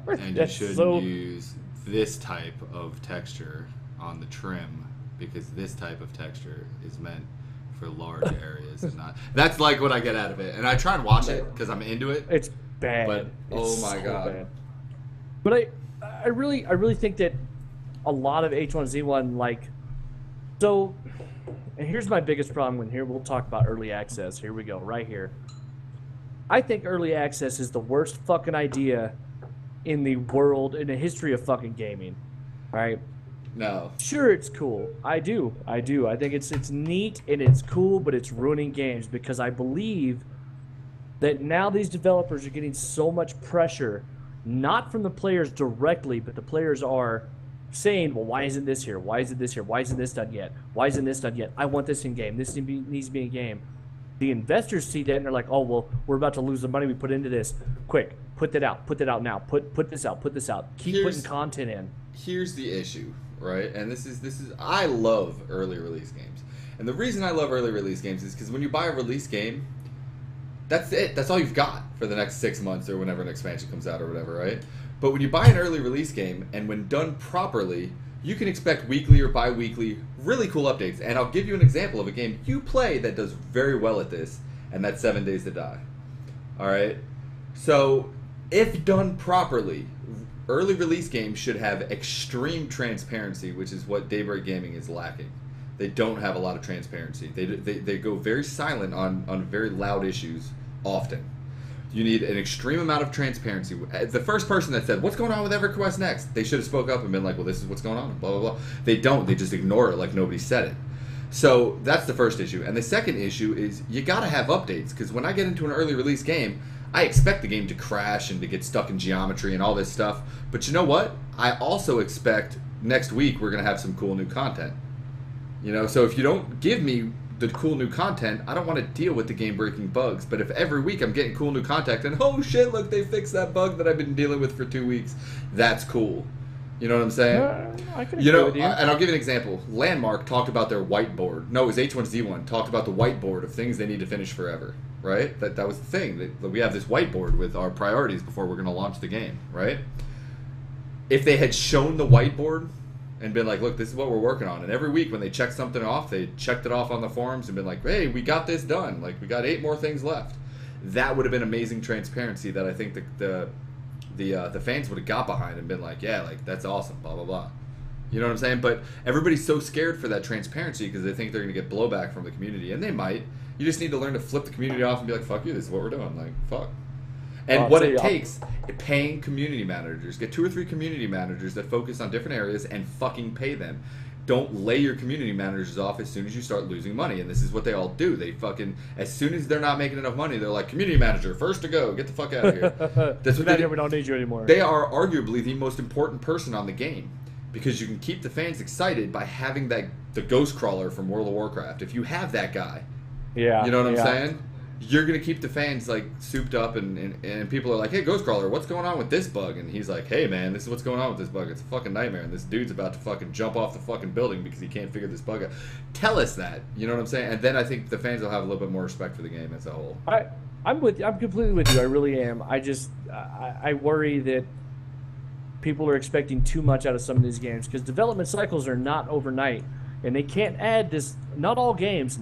And you That's shouldn't so- use this type of texture on the trim because this type of texture is meant for large areas and not. That's like what I get out of it, and I try and watch it because I'm into it. It's bad. But, oh It's my so God. bad. But I really think that a lot of H1Z1 like so. And here's my biggest problem. When here we'll talk about early access. Here we go, right here. I think early access is the worst fucking idea in the world, in the history of fucking gaming. All right. No. Sure, it's cool. I do. I think it's neat and it's cool, but it's ruining games because I believe that now these developers are getting so much pressure, not from the players directly, but the players are saying, well, why isn't this here? Why isn't this here? Why isn't this done yet? Why isn't this done yet? I want this in game. This needs to be in game. The investors see that and they're like, oh, well, we're about to lose the money we put into this. Quick, put that out. Put that out now. Put this out. Put this out. Keep putting content in. Here's the issue, right? And this is I love early release games. And the reason I love early release games is because when you buy a release game, that's it. That's all you've got for the next 6 months or whenever an expansion comes out or whatever, right? But when you buy an early release game, and when done properly, you can expect weekly or bi-weekly really cool updates. And I'll give you an example of a game you play that does very well at this, and that's 7 Days to Die. All right? So, if done properly, early release games should have extreme transparency, which is what Daybreak Gaming is lacking. They don't have a lot of transparency. They go very silent on very loud issues often. You need an extreme amount of transparency. The first person that said, what's going on with EverQuest Next? They should have spoke up and been like, well, this is what's going on, blah, blah, blah. They don't. They just ignore it like nobody said it. So that's the first issue. And the second issue is you got to have updates, because when I get into an early release game, I expect the game to crash and to get stuck in geometry and all this stuff. But you know what? I also expect next week we're going to have some cool new content. You know, so if you don't give me the cool new content, I don't want to deal with the game-breaking bugs. But if every week I'm getting cool new content and, oh shit, look, they fixed that bug that I've been dealing with for 2 weeks, that's cool. You know what I'm saying? I can agree with you. And I'll give you an example. Landmark talked about their whiteboard. No, it was H1Z1 talked about the whiteboard of things they need to finish forever, right? That was the thing. That we have this whiteboard with our priorities before we're going to launch the game, right? If they had shown the whiteboard and been like, look, this is what we're working on. And every week when they checked something off, they checked it off on the forums and been like, hey, we got this done. Like, we got 8 more things left. That would have been amazing transparency that I think the fans would have got behind and been like, yeah, like, that's awesome, blah, blah, blah. You know what I'm saying? But everybody's so scared for that transparency because they think they're going to get blowback from the community. And they might. You just need to learn to flip the community off and be like, fuck you, this is what we're doing. Like, fuck. And what it takes, paying community managers. Get 2 or 3 community managers that focus on different areas and fucking pay them. Don't lay your community managers off as soon as you start losing money. And this is what they all do. They fucking, as soon as they're not making enough money, they're like, community manager, first to go. Get the fuck out of here. That's what they do. We don't need you anymore. They are arguably the most important person on the game, because you can keep the fans excited by having the ghost crawler from World of Warcraft. If you have that guy, yeah, you know what I'm saying? You're going to keep the fans like souped up, and people are like, hey, Ghostcrawler, what's going on with this bug? And he's like, hey, man, this is what's going on with this bug. It's a fucking nightmare, and this dude's about to fucking jump off the fucking building because he can't figure this bug out. Tell us that. You know what I'm saying? And then I think the fans will have a little bit more respect for the game as a whole. I'm completely with you. I really am. I worry that people are expecting too much out of some of these games because development cycles are not overnight, and they can't add this. Not all games.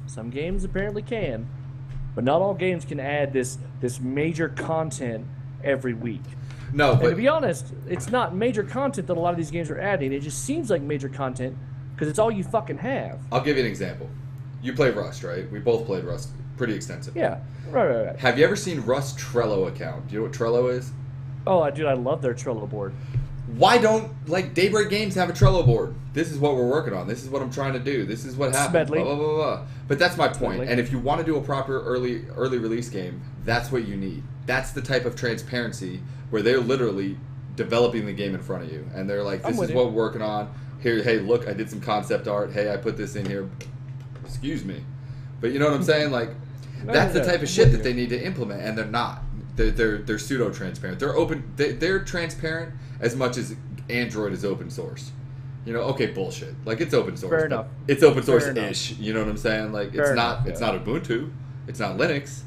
Some games apparently can. But not all games can add this major content every week. No, but and to be honest, it's not major content that a lot of these games are adding. It just seems like major content because it's all you fucking have. I'll give you an example. You play Rust, right? We both played Rust pretty extensively. Yeah, right. Have you ever seen Rust Trello account? Do you know what Trello is? Oh, dude, I love their Trello board. Why don't, like, Daybreak Games have a Trello board? This is what we're working on. This is what I'm trying to do. This is what happened. Smedley. Blah, blah, blah, blah. But that's my point. Smedley. And if you want to do a proper early release game, that's what you need. That's the type of transparency where they're literally developing the game in front of you, and they're like, "This is what we're working on. Here, hey, look, I did some concept art. Hey, I put this in here. Excuse me." But you know what I'm saying? Like, that's the type of shit that they need to implement, and they're not. They're pseudo transparent. They're open. They're transparent as much as Android is open source. You know, okay, bullshit. Like, it's open source. Fair enough. It's open source-ish. You know what I'm saying? Like, Fair enough, it's not Ubuntu. It's not Linux.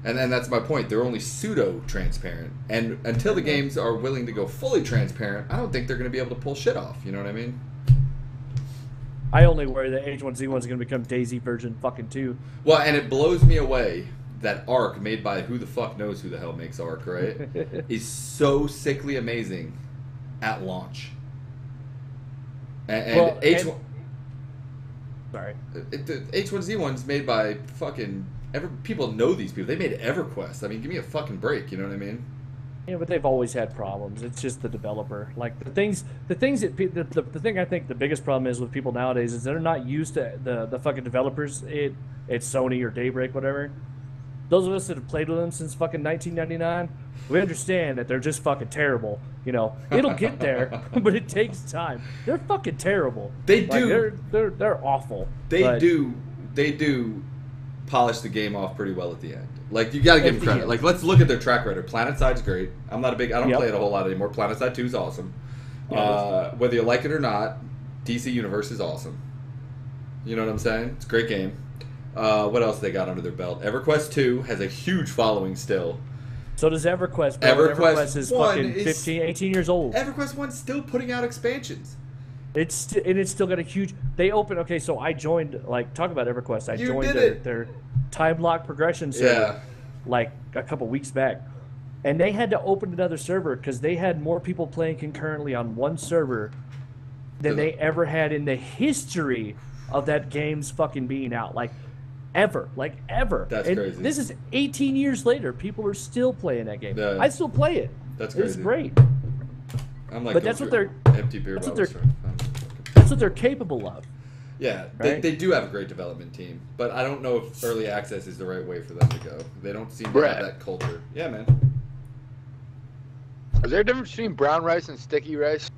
And then that's my point. They're only pseudo-transparent. And until the games are willing to go fully transparent, I don't think they're going to be able to pull shit off. You know what I mean? I only worry that H1Z1 is going to become Daisy version fucking 2. Well, and it blows me away that Arc, made by who the fuck knows who the hell makes Arc, right, is so sickly amazing at launch. And Well, H1... Sorry. The H1Z1's made by fucking... people know these people. They made EverQuest. I mean, give me a fucking break. You know what I mean? Yeah, but they've always had problems. It's just the developer. Like the thing I think the biggest problem is with people nowadays is they're not used to the fucking developers. It's Sony or Daybreak, whatever. Those of us that have played with them since fucking 1999, we understand that they're just fucking terrible. You know, it'll get there, but it takes time. They're fucking terrible. They do. Like, they're awful. They do polish the game off pretty well at the end. Like, you gotta give them credit. Like, let's look at their track record. PlanetSide's great. I don't play it a whole lot anymore. PlanetSide 2 is awesome. Whether you like it or not, DC Universe is awesome. You know what I'm saying? It's a great game. What else they got under their belt? EverQuest 2 has a huge following still. So does EverQuest. Bro. EverQuest is fucking 15, 18 years old. EverQuest 1's still putting out expansions. It's still got a huge. They open. Okay, so I joined. Like, talk about EverQuest. I joined their time lock progression server, like a couple weeks back, and they had to open another server because they had more people playing concurrently on one server than they ever had in the history of that game's fucking being out. Like ever. That's and crazy. This is 18 years later. People are still playing that game. Yeah. I still play it. That's crazy. It's great. I'm like, but that's what they're. Empty beer That's what bottles. That's what they're capable of. Yeah, Right? they do have a great development team, but I don't know if early access is the right way for them to go. They don't seem to have that culture. Yeah, man. Is there a difference between brown rice and sticky rice?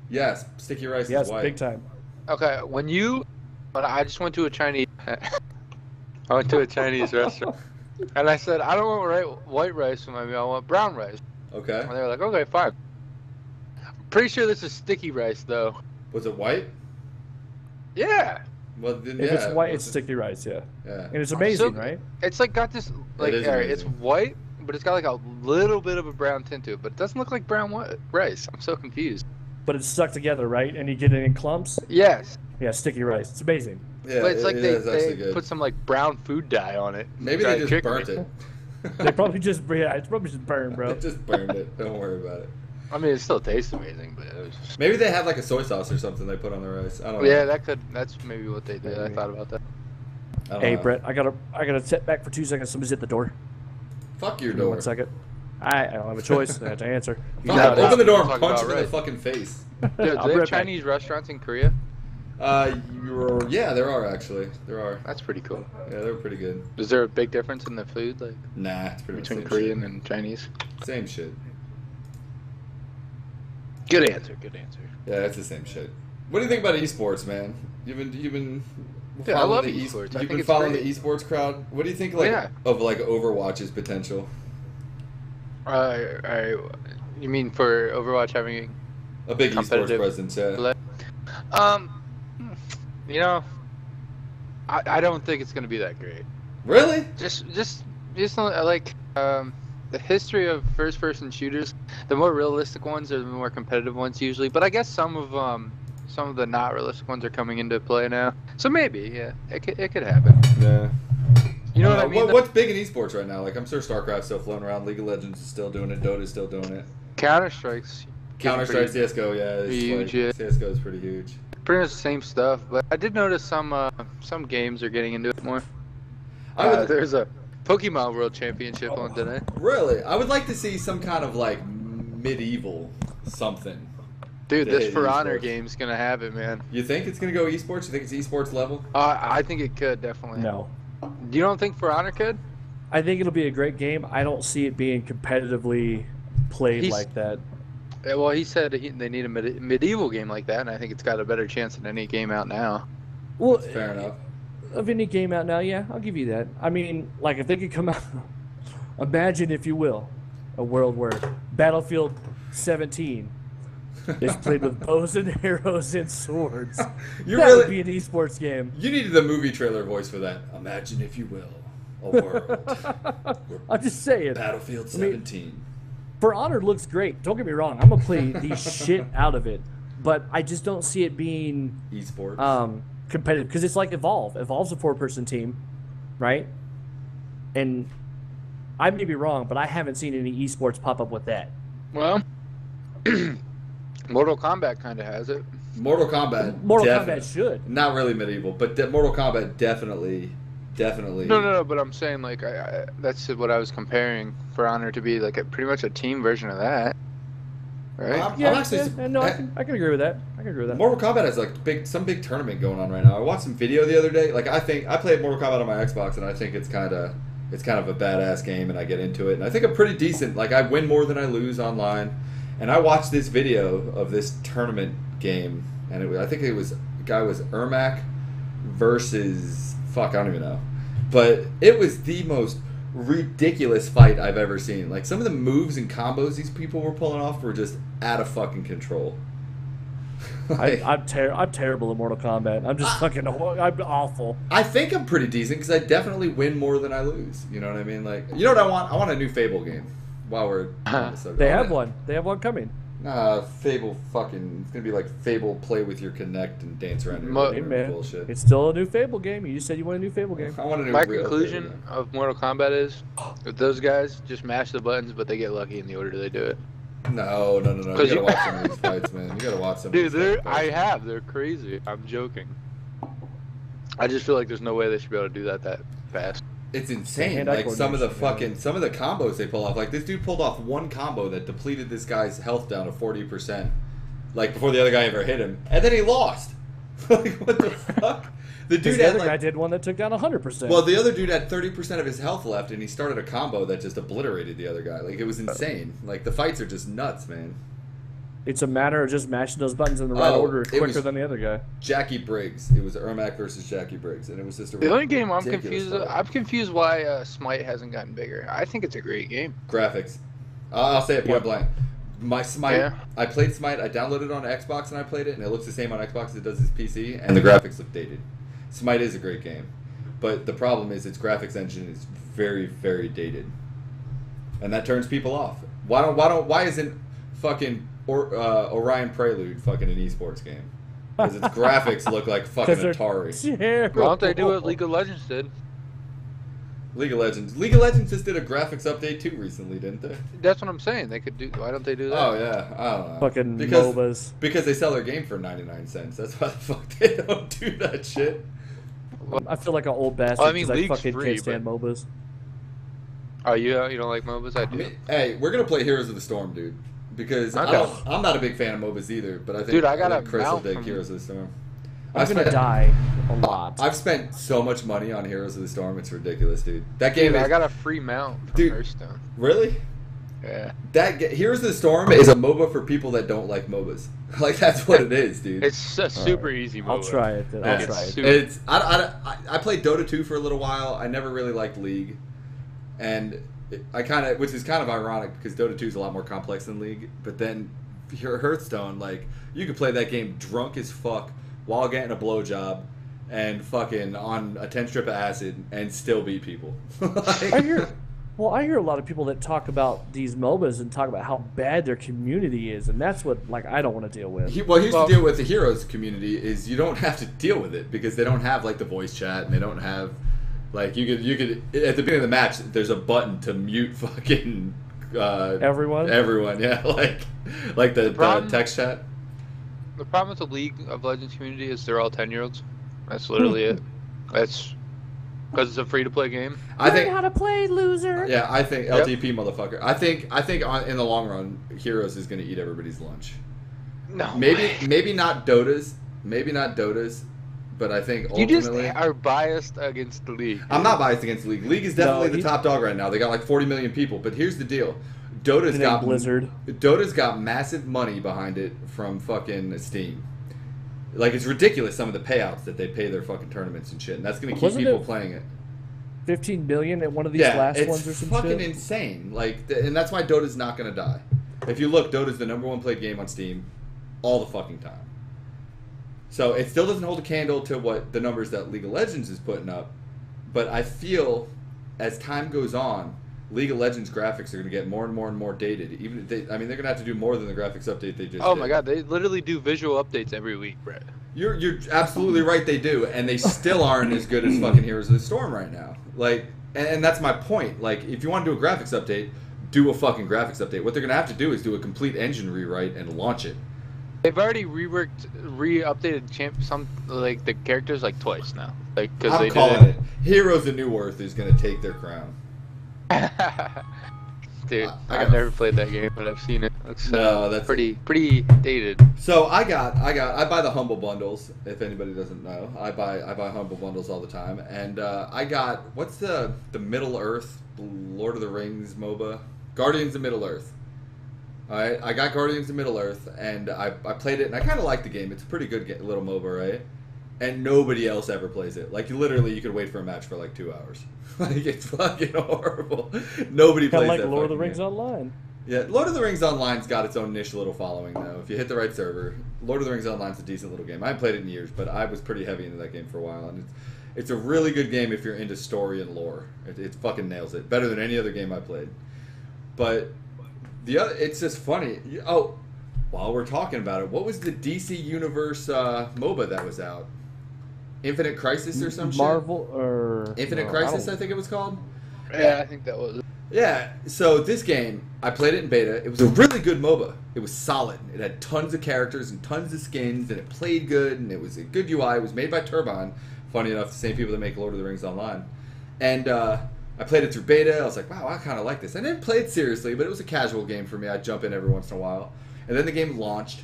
Yes, sticky rice Yes, is white. big time. Okay, but I just went to a Chinese. I went to a Chinese restaurant, and I said I don't want white rice for my meal. I want brown rice. Okay. And they were like, okay, fine. I'm pretty sure this is sticky rice, though. Was it white? Yeah. Well, then, If yeah, it's white, it's sticky rice, yeah. Yeah. And it's amazing, right? It's like got this like is it's amazing. white, but it's got like a little bit of a brown tint to it. But it doesn't look like brown rice. I'm so confused. But it's stuck together, right? And you get it in clumps. Yes. Yeah, sticky rice. It's amazing. Yeah, But it's like is actually they good. put some like brown food dye on it. Maybe Tried they to just trick burnt me. it. They probably just it's probably just burned, bro. They just burned it. Don't worry about it. I mean, it still tastes amazing, but it was just... Maybe they had like a soy sauce or something they put on the rice. I don't know. Yeah, that's maybe what they did. I thought about that. I don't Hey, know. Brett, I gotta sit back for 2 seconds. Somebody's at the door. Fuck your Give me door. 1 second. I don't have a choice. I have to answer. You Fuck, got it. open the door and Talk punch about him in the rice. fucking face. Dude, do I'll they be have right back. Chinese restaurants in Korea? Yeah, there are actually. There are. That's pretty cool. Yeah, they're pretty good. Is there a big difference in the food, like Nah, it's pretty between much Korean and Chinese? same shit. Good answer. Good answer. Yeah, it's the same shit. What do you think about esports, man? You've been Dude, I love esports. I You've think been it's following great. the esports crowd. What do you think of like Overwatch's potential? You mean for Overwatch having A big esports Competitive presence, yeah. play? You know, I don't think it's gonna be that great. Really? Just like the history of first-person shooters. The more realistic ones are the more competitive ones usually. But I guess some of the not realistic ones are coming into play now. So maybe, yeah, it could happen. Yeah. You know what I mean? What's big in esports right now? Like, I'm sure StarCraft's still floating around. League of Legends is still doing it. Dota's still doing it. Counter-Strike's Counter-Strike, CS:GO, yeah, it's huge, like, yeah. CS:GO is pretty huge. pretty much the same stuff. But I did notice some games are getting into it more. There's a Pokemon World Championship on today. Really? I would like to see some kind of like medieval something. Dude, to this hit For Honor esports. game's gonna have it, man. You think it's gonna go esports? You think it's esports level? I think it could definitely. No. You don't think For Honor could? I think it'll be a great game. I don't see it being competitively played like that. Yeah, well, he said they need a medieval game like that, and I think it's got a better chance than any game out now. Well, That's fair enough. of any game out now, yeah, I'll give you that. I mean, like if they could come out, imagine if you will, a world where Battlefield 17 is played with bows and arrows and swords. You That really would be an esports game. You needed the movie trailer voice for that. Imagine, if you will, a world. I'm just saying. Battlefield I mean, 17. For Honor looks great. Don't get me wrong. I'm gonna play the shit out of it, but I just don't see it being Esports. competitive because it's like Evolve. Evolve's a 4-person team, right? And I may be wrong, but I haven't seen any esports pop up with that. Well, Mortal Kombat kind of has it. Mortal Kombat. Mortal Kombat should. Not really medieval, but Mortal Kombat definitely. No, but I'm saying like that's what I was comparing for Honor to be like pretty much a team version of that, right? I'm Yeah, actually, no, I can agree with that. I can agree with that. Mortal Kombat has like some big tournament going on right now. I watched some video the other day. Like I played Mortal Kombat on my Xbox, and I think it's kind of a badass game, and I get into it, and I think I'm pretty decent. Like I win more than I lose online, and I watched this video of this tournament game, and I think the guy was Ermac versus fuck, I don't even know, but it was the most ridiculous fight I've ever seen. Like some of the moves and combos these people were pulling off were just out of fucking control. I'm terrible at Mortal Kombat. I'm just I'm awful. I think I'm pretty decent because I definitely win more than I lose. You know what I mean? Like, you know what I want? I want a new Fable game. While we're on the subject. They have one. They have one coming. Nah, Fable fucking. It's gonna be like Fable play with your Kinect and dance around your Hey, man, bullshit. it's still a new Fable game. You just said you want a new Fable game. I want a new My real conclusion Fable game. of Mortal Kombat is that those guys just mash the buttons, but they get lucky in the order they do it. No. You gotta watch some of these fights, man. You gotta watch some. Dude, of these fights. they're crazy. I'm joking. I just feel like there's no way they should be able to do that fast. It's insane. Hand-eye Like some of the coordination, some of the combos they pull off. Like this dude pulled off one combo that depleted this guy's health down to 40%. Like before the other guy ever hit him, and then he lost. Like what the fuck? The dude The had other like, guy did one that took down 100%. well, the other dude had 30% of his health left, and he started a combo that just obliterated the other guy. Like it was insane. Like the fights are just nuts, man. It's a matter of just mashing those buttons in the right order it quicker was- than the other guy. Jackie Briggs. It was Ermac versus Jackie Briggs, and it was just a The only game I'm ridiculous confused. fight. I'm confused why Smite hasn't gotten bigger. I think it's a great game. Graphics. I'll say it point blank. My Smite. Yeah. I played Smite. I downloaded it on Xbox and I played it, and it looks the same on Xbox as it does his PC, and the graphics look dated. Smite is a great game, but the problem is its graphics engine is very, very dated, and that turns people off. Why isn't fucking Orion Prelude fucking an esports game? Because its graphics look like fucking 'Cause they're Atari. terrible. Why don't they do what League of Legends did? League of Legends just did a graphics update too recently, didn't they? That's what I'm saying. They could do. Why don't they do that? Oh yeah, I don't know. Fucking because MOBAs. because they sell their game for 99 cents. That's why the fuck they don't do that shit. I feel like an old bastard Well, I mean, because I League's fucking free, can't stand MOBAs. Oh, you don't like MOBAs? I I do. mean, hey, we're gonna play Heroes of the Storm, dude. Because Okay. I'm not a big fan of MOBAs either, but I think Dude, I got think a Chris will mount dig from- Heroes of the Storm. I'm gonna die a lot. I've spent so much money on Heroes of the Storm, it's ridiculous, dude. That game Dude, is I got a free mount from Dude. Hearthstone. really. Yeah. Heroes of the Storm is a MOBA for people that don't like MOBAs. Like that's what it is, dude. It's a super easy MOBA. I'll try it. Then. Yeah. I'll try it. Super- It's I played Dota 2 for a little while. I never really liked League, and which is kind of ironic because Dota 2 is a lot more complex than League. But then your Hearthstone, like you could play that game drunk as fuck while getting a blowjob and fucking on a 10 strip of acid and still beat people. Like- I hear a lot of people that talk about these MOBAs and talk about how bad their community is, and that's what I don't want to deal with. Here's the deal with the Heroes community is you don't have to deal with it because they don't have like the voice chat and they don't have like you could at the beginning of the match there's a button to mute fucking Everyone? yeah, like the problem- text chat. The problem with the League of Legends community is they're all 10-year-olds. That's literally it. That's because it's a free-to-play game. I think how to play, loser. yeah, I think Yep. LTP motherfucker. I think in the long run Heroes is going to eat everybody's lunch. No. Maybe not Dota's, but I think You just ultimately are biased against the League. I'm not biased against League. League is definitely No, the top dog right now. They got like 40 million people. But here's the deal. Dota's got Blizzard. Dota's got massive money behind it from fucking Steam. Like, it's ridiculous some of the payouts that they pay their fucking tournaments and shit, and that's gonna keep people playing it. 15 billion at one of these last ones or some shit. It's fucking insane. Like, and that's why Dota's not gonna die. If you look, Dota's the #1 played game on Steam all the fucking time. So it still doesn't hold a candle to what the numbers that League of Legends is putting up, but I feel as time goes on, League of Legends graphics are going to get more and more and more dated. Even if they're going to have to do more than the graphics update they just did. My god, they literally do visual updates every week, Brett. You're absolutely right, they do, and they still aren't as good as fucking Heroes of the Storm right now. Like, and that's my point. Like, if you want to do a graphics update, do a fucking graphics update. What they're going to have to do is do a complete engine rewrite and launch it. They've already re-updated some like the characters like twice now. Like, because I'm they calling did it. Heroes of New Earth is going to take their crown. Dude, I've never played that game, but I've seen it. It's that's pretty dated. So I buy the Humble bundles. If anybody doesn't know, I buy Humble bundles all the time, and I got what's the Middle Earth Lord of the Rings MOBA, Guardians of Middle Earth. All right, I got Guardians of Middle Earth, and I played it, and I kind of like the game. It's a pretty good little MOBA, right? And nobody else ever plays it. Like, literally, you could wait for a match for like 2 hours. Like, it's fucking horrible. Nobody plays like that Lord of the Rings game. Online. Yeah, Lord of the Rings Online's got its own niche little following, though. If you hit the right server, Lord of the Rings Online's a decent little game. I haven't played it in years, but I was pretty heavy into that game for a while, and it's a really good game if you're into story and lore. It fucking nails it. Better than any other game I played. But it's just funny. Oh, while we're talking about it, what was the DC Universe MOBA that was out? Infinite Crisis or some Marvel or Infinite Crisis, I think it was called. Yeah, I think that was. Yeah, so this game, I played it in beta. It was a really good MOBA. It was solid. It had tons of characters and tons of skins, and it played good, and it was a good UI. It was made by Turbine. Funny enough, the same people that make Lord of the Rings Online. And I played it through beta. I was like, wow, I kind of like this. I didn't play it seriously, but it was a casual game for me. I'd jump in every once in a while. And then the game launched,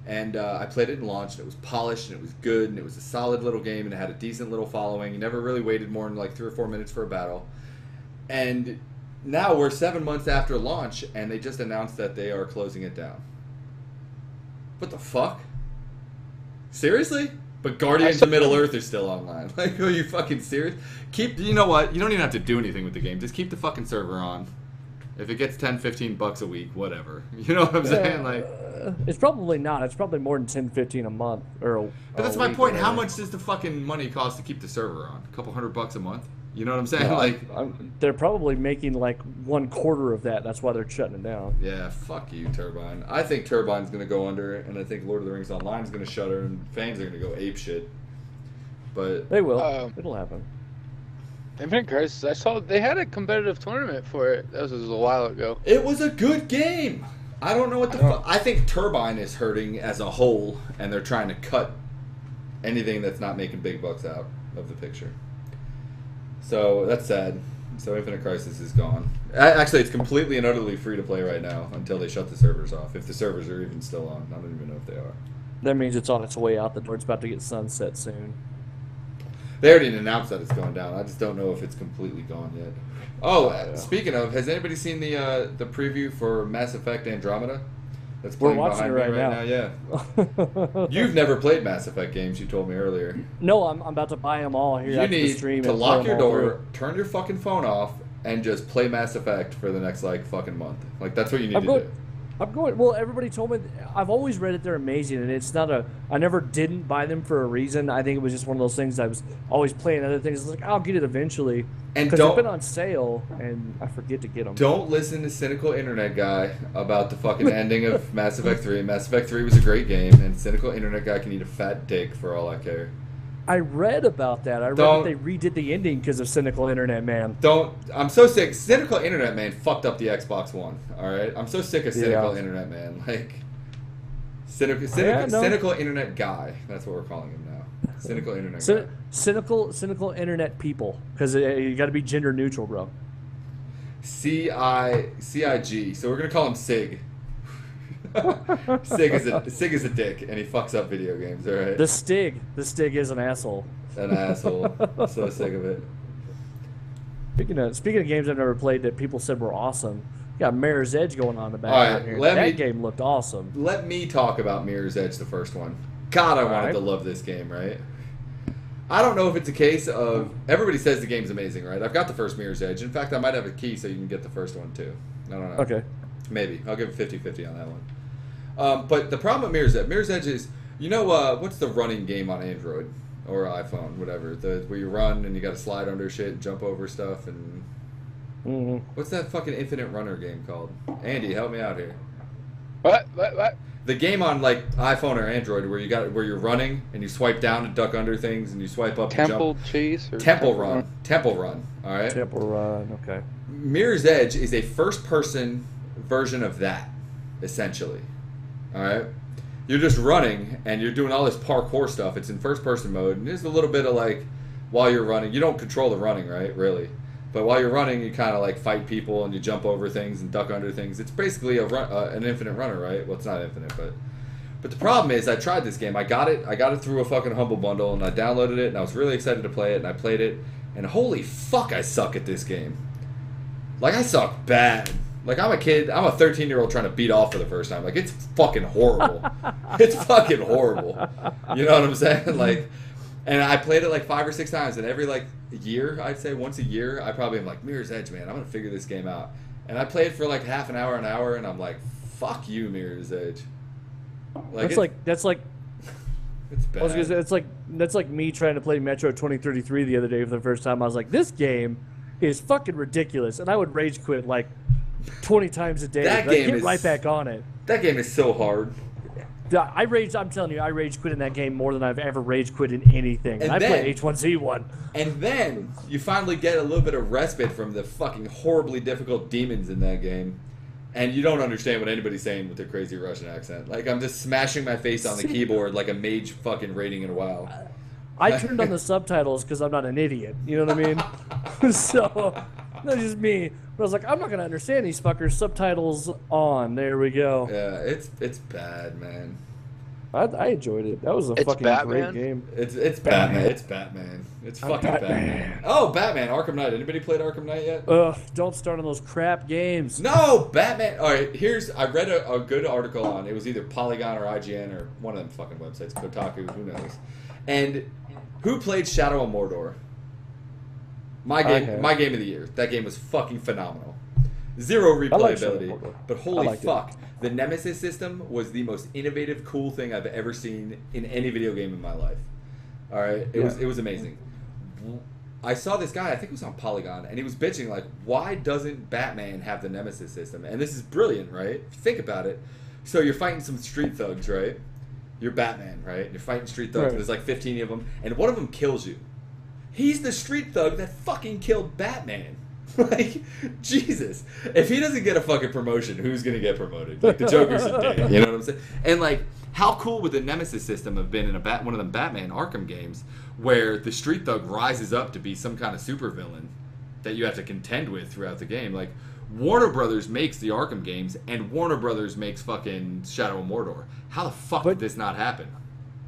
and I played it and launched. And it was polished, and it was good, and it was a solid little game, and it had a decent little following. You never really waited more than like 3 or 4 minutes for a battle. And now we're 7 months after launch, and they just announced that they are closing it down. What the fuck? Seriously? But Guardians of Middle Earth are still online. Like, are you fucking serious? You know what? You don't even have to do anything with the game. Just keep the fucking server on. If it gets $10-15 a week, whatever. You know what I'm saying? Like, it's probably not. It's probably more than $10-15 a month or. But that's my point. How much does the fucking money cost to keep the server on? A couple $100 a month? You know what I'm saying? No, like, they're probably making like 1/4 of that. That's why they're shutting it down. Yeah, fuck you, Turbine. I think Turbine's gonna go under, and I think Lord of the Rings Online is gonna shutter, and fans are gonna go ape shit. But they will. It'll happen. Infinite Crisis. I saw they had a competitive tournament for it. That was a while ago. It was a good game. I don't know what the fuck. I think Turbine is hurting as a whole, and they're trying to cut anything that's not making big bucks out of the picture. So that's sad. So Infinite Crisis is gone. Actually, it's completely and utterly free to play right now until they shut the servers off. If the servers are even still on, I don't even know if they are. That means it's on its way out the door. It's about to get sunset soon. They already announced that it's going down. I just don't know if it's completely gone yet. Oh, yeah. Speaking of, has anybody seen the preview for Mass Effect Andromeda? That's playing behind me right now. Yeah. You've never played Mass Effect games. You told me earlier. No, I'm about to buy them all here after the stream. You need to lock your door, turn your fucking phone off, and just play Mass Effect for the next like fucking month. Like that's what you need to do. I'm going. Well, everybody told me. I've always read it. They're amazing, and it's not a. I never didn't buy them for a reason. I think it was just one of those things. I was always playing other things. I was like, I'll get it eventually. And because they've been on sale, and I forget to get them. Don't listen to cynical internet guy about the fucking ending of Mass Effect 3. Mass Effect 3 was a great game, and cynical internet guy can eat a fat dick for all I care. I read about that. I read that they redid the ending because of cynical internet man. I'm so sick. Cynical internet man fucked up the Xbox One. All right, I'm so sick of cynical internet man. Like cynical internet guy. That's what we're calling him now. Cynical internet guy. Cynical internet people, because you got to be gender neutral, bro. CIG. So we're gonna call him Sig. Sig is a dick, and he fucks up video games. All right. The Stig is an asshole. An asshole. So sick of it. Speaking of games I've never played that people said were awesome, got Mirror's Edge going on in the All right, background here. let That me- game looked awesome. Let me talk about Mirror's Edge, the first one. God, I wanted right. to love this game, right? I don't know if it's a case of everybody says the game's amazing, right? I've got the first Mirror's Edge. In fact, I might have a key so you can get the first one too. I don't know. Okay. Maybe. I'll give it 50-50 on that one. But the problem with Mirror's Edge is, you know, what's the running game on Android or iPhone, whatever, where you run and you got to slide under shit and jump over stuff and what's that fucking Infinite Runner game called? Andy, help me out here. What? The game on like iPhone or Android where you're running and you swipe down to duck under things and you swipe up Temple to jump. Chase? Or Temple Run. Temple Run. All right. Temple Run. Okay. Mirror's Edge is a first-person version of that, essentially. All right. You're just running and you're doing all this parkour stuff. It's in first-person mode, and there's a little bit of like while you're running, you don't control the running, right? Really. But while you're running, you kind of like fight people and you jump over things and duck under things. It's basically an infinite runner, right? Well, it's not infinite, but the problem is I tried this game. I got it through a fucking Humble Bundle, and I downloaded it, and I was really excited to play it, and I played it, and holy fuck, I suck at this game. Like, I suck bad. Like, I'm a kid. I'm a 13-year-old trying to beat off for the first time. Like, it's fucking horrible. It's fucking horrible. You know what I'm saying? Like, and I played it like 5 or 6 times, and every like year, I'd say once a year, I probably am like, Mirror's Edge, man, I'm gonna figure this game out. And I played for like half an hour, and I'm like, fuck you, Mirror's Edge. That's like it's bad. I was gonna say that's like me trying to play Metro 2033 the other day for the first time. I was like, this game is fucking ridiculous, and I would rage quit like 20 times a day. That but I game get is right back on it. That game is so hard. I'm telling you, I rage quit in that game more than I've ever rage quit in anything. And I then- play H1Z1. And then you finally get a little bit of respite from the fucking horribly difficult demons in that game. And you don't understand what anybody's saying with their crazy Russian accent. Like, I'm just smashing my face on the keyboard like a mage fucking raiding in WoW. I turned on the subtitles because I'm not an idiot. You know what I mean? So, that's just me. But I was like, I'm not going to understand these fuckers. Subtitles on. There we go. Yeah, it's bad, man. I enjoyed it. That was a It's fucking Batman? great game. It's Batman. It's Batman. It's fucking Batman. Oh, Batman. Arkham Knight. Anybody played Arkham Knight yet? Ugh, don't start on those crap games. No, Batman. All right, I read a good article on, it was either Polygon or IGN or one of them fucking websites, Kotaku, who knows. And who played Shadow of Mordor? My game of the year. That game was fucking phenomenal. Zero like Shadow of replayability, Mordor. but I holy liked it. fuck. The Nemesis system was the most innovative, cool thing I've ever seen in any video game in my life. All right, it was amazing. I saw this guy, I think it was on Polygon, and he was bitching like, why doesn't Batman have the Nemesis system? And this is brilliant, right? If you think about it. So you're fighting some street thugs, right? You're Batman, right? You're fighting street thugs, Right. and there's like 15 of them, and one of them kills you. He's the street thug that fucking killed Batman. Like, Jesus. If he doesn't get a fucking promotion, who's going to get promoted? Like, the Joker's a dick. You know what I'm saying? And, like, how cool would the Nemesis system have been in one of the Batman Arkham games where the street thug rises up to be some kind of supervillain that you have to contend with throughout the game? Like, Warner Brothers makes the Arkham games, and Warner Brothers makes fucking Shadow of Mordor. How the fuck did this not happen?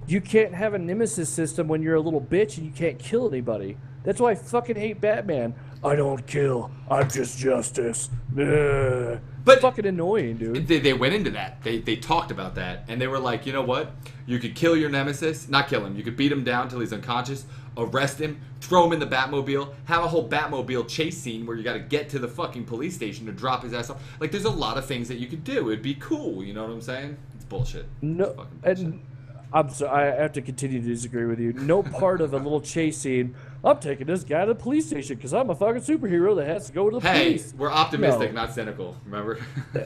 You can't have a nemesis system when you're a little bitch and you can't kill anybody. That's why I fucking hate Batman. I don't kill. I'm just justice. Ugh. But fucking annoying, dude. They went into that. They talked about that, and they were like, you know what? You could kill your nemesis, not kill him. You could beat him down till he's unconscious, arrest him, throw him in the Batmobile, have a whole Batmobile chase scene where you got to get to the fucking police station to drop his ass off. Like, there's a lot of things that you could do. It'd be cool. You know what I'm saying? It's bullshit. No, It's fucking bullshit. and I'm sorry, I have to continue to disagree with you. No part of a little chase scene. I'm taking this guy to the police station because I'm a fucking superhero that has to go to the Hey, police. we're optimistic, No. not cynical. Remember?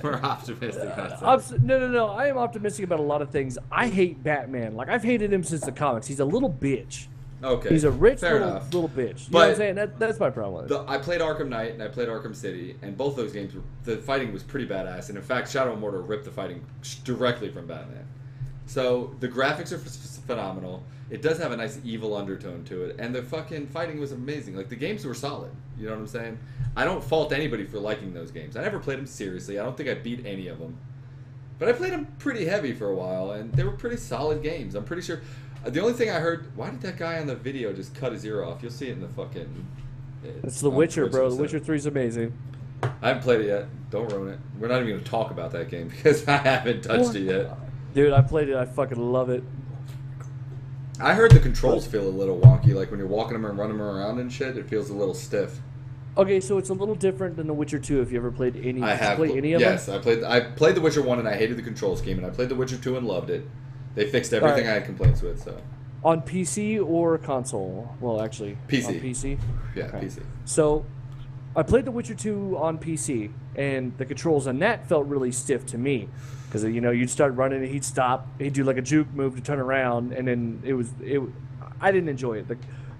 We're optimistic, not cynical. No. I am optimistic about a lot of things. I hate Batman. Like, I've hated him since the comics. He's a little bitch. Okay. He's a rich fair little enough. bitch. You know But- what I'm saying? That's my problem with it. I played Arkham Knight and I played Arkham City, and both those games, the fighting was pretty badass. And in fact, Shadow of Mordor ripped the fighting directly from Batman. So the graphics are phenomenal. It does have a nice evil undertone to it, and the fucking fighting was amazing. Like, the games were solid. You know what I'm saying? I don't fault anybody for liking those games. I never played them seriously. I don't think I beat any of them. But I played them pretty heavy for a while, and they were pretty solid games. I'm pretty sure. The only thing I heard, why did that guy on the video just cut his ear off? You'll see it in the fucking. It's The on Witcher, Twitch bro. and The stuff. Witcher 3 is amazing. I haven't played it yet. Don't ruin it. We're not even going to talk about that game because I haven't touched it yet. Dude, I played it. I fucking love it. I heard the controls feel a little wonky. Like when you're walking them and running them around and shit, it feels a little stiff. Okay, so it's a little different than The Witcher 2. If you ever played any, I have. play any of yes, them? I played The Witcher 1 and I hated the control scheme, and I played The Witcher 2 and loved it. They fixed everything I had complaints with. So on PC or console? Well, actually, PC. On PC. Yeah, Okay. PC. So I played The Witcher 2 on PC, and the controls on that felt really stiff to me. Because, you know, you'd start running and he'd stop, he'd do like a juke move to turn around, and then I didn't enjoy it.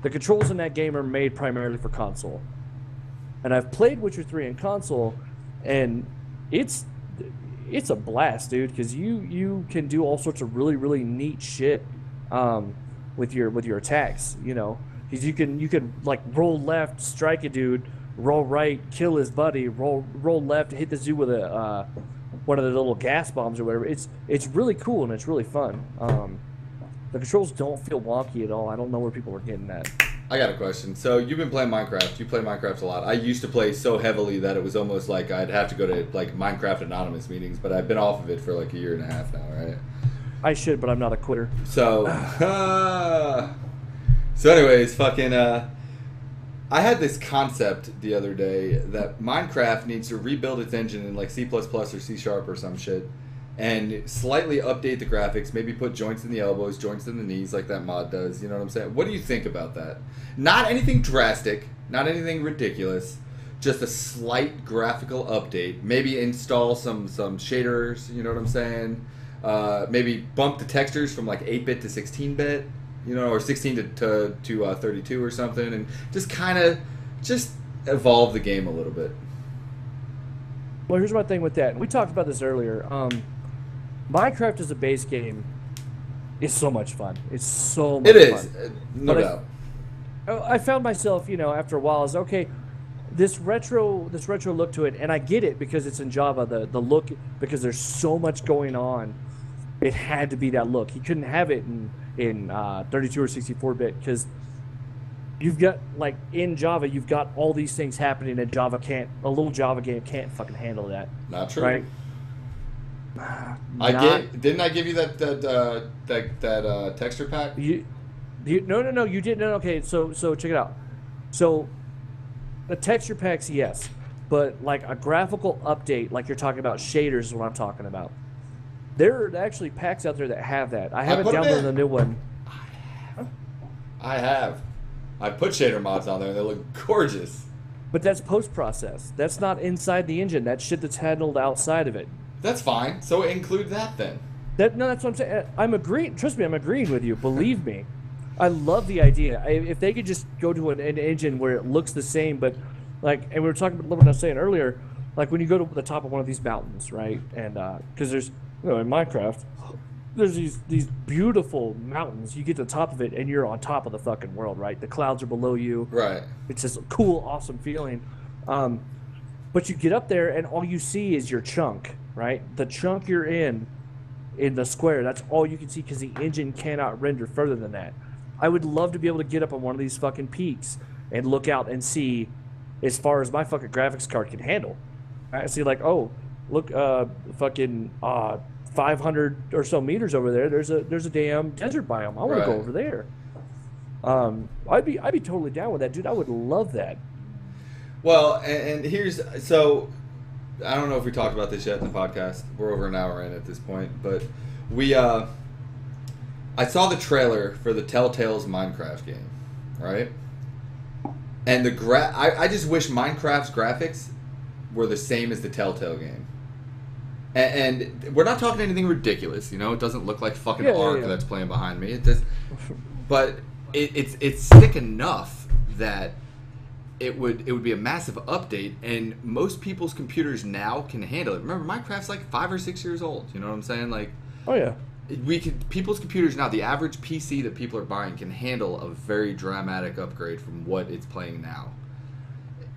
The controls in that game are made primarily for console. And I've played Witcher 3 in console, and it's a blast, dude, because you can do all sorts of really, really neat shit with your attacks, you know. Because you can like roll left, strike a dude, roll right, kill his buddy, roll left, hit the dude with a one of the little gas bombs or whatever. It's really cool and it's really fun. The controls don't feel wonky at all. I don't know where people are getting that. I got a question. So you've been playing Minecraft. You play Minecraft a lot. I used to play so heavily that it was almost like I'd have to go to like Minecraft Anonymous meetings, but I've been off of it for like a year and a half now, right? I should, but I'm not a quitter. So, so anyways, fucking, I had this concept the other day that Minecraft needs to rebuild its engine in like C++ or C# or some shit, and slightly update the graphics, maybe put joints in the elbows, joints in the knees like that mod does, you know what I'm saying? What do you think about that? Not anything drastic, not anything ridiculous, just a slight graphical update. Maybe install some shaders, you know what I'm saying? Maybe bump the textures from like 8-bit to 16-bit, you know, or 16 to 32 or something, and just kind of just evolve the game a little bit. Well, here's my thing with that. We talked about this earlier. Minecraft as a base game is so much fun. It's so much fun. It is, no doubt. I found myself, you know, after a while, is okay, this retro look to it, and I get it because it's in Java, the look, because there's so much going on. It had to be that look. You couldn't have it in 32 or 64-bit because you've got, like, in Java, you've got all these things happening, and a little Java game can't fucking handle that. Not true. Right? Didn't I give you that texture pack? No, you didn't. No, okay, so check it out. So the texture packs, yes, but like a graphical update, like you're talking about shaders, is what I'm talking about. There are actually packs out there that have that. I haven't downloaded the new one. I have. I put shader mods on there, and they look gorgeous. But that's post-process. That's not inside the engine. That's shit that's handled outside of it. That's fine. So include that then. No, that's what I'm saying. I'm agreeing. Trust me, I'm agreeing with you. Believe me. I love the idea. If they could just go to an engine where it looks the same, but like, and we were talking about what I was saying earlier, like when you go to the top of one of these mountains, right? And because there's, you know, in Minecraft, there's these beautiful mountains. You get to the top of it, and you're on top of the fucking world, right? The clouds are below you. Right. It's this cool, awesome feeling. But you get up there, and all you see is your chunk, right? The chunk you're in the square. That's all you can see because the engine cannot render further than that. I would love to be able to get up on one of these fucking peaks and look out and see as far as my fucking graphics card can handle. I see like, oh, look, fucking 500 or so meters over there. There's a damn desert biome. I want to go over there. I'd be totally down with that, dude. I would love that. Well, and here's so. I don't know if we talked about this yet in the podcast. We're over an hour in at this point, but I saw the trailer for the Telltale's Minecraft game, right? And I just wish Minecraft's graphics were the same as the Telltale game. And we're not talking anything ridiculous, you know. It doesn't look like fucking Ark that's playing behind me. It does, but it's sick enough that it would be a massive update, and most people's computers now can handle it. Remember, Minecraft's like 5 or 6 years old. You know what I'm saying? Like, oh yeah, people's computers now. The average PC that people are buying can handle a very dramatic upgrade from what it's playing now.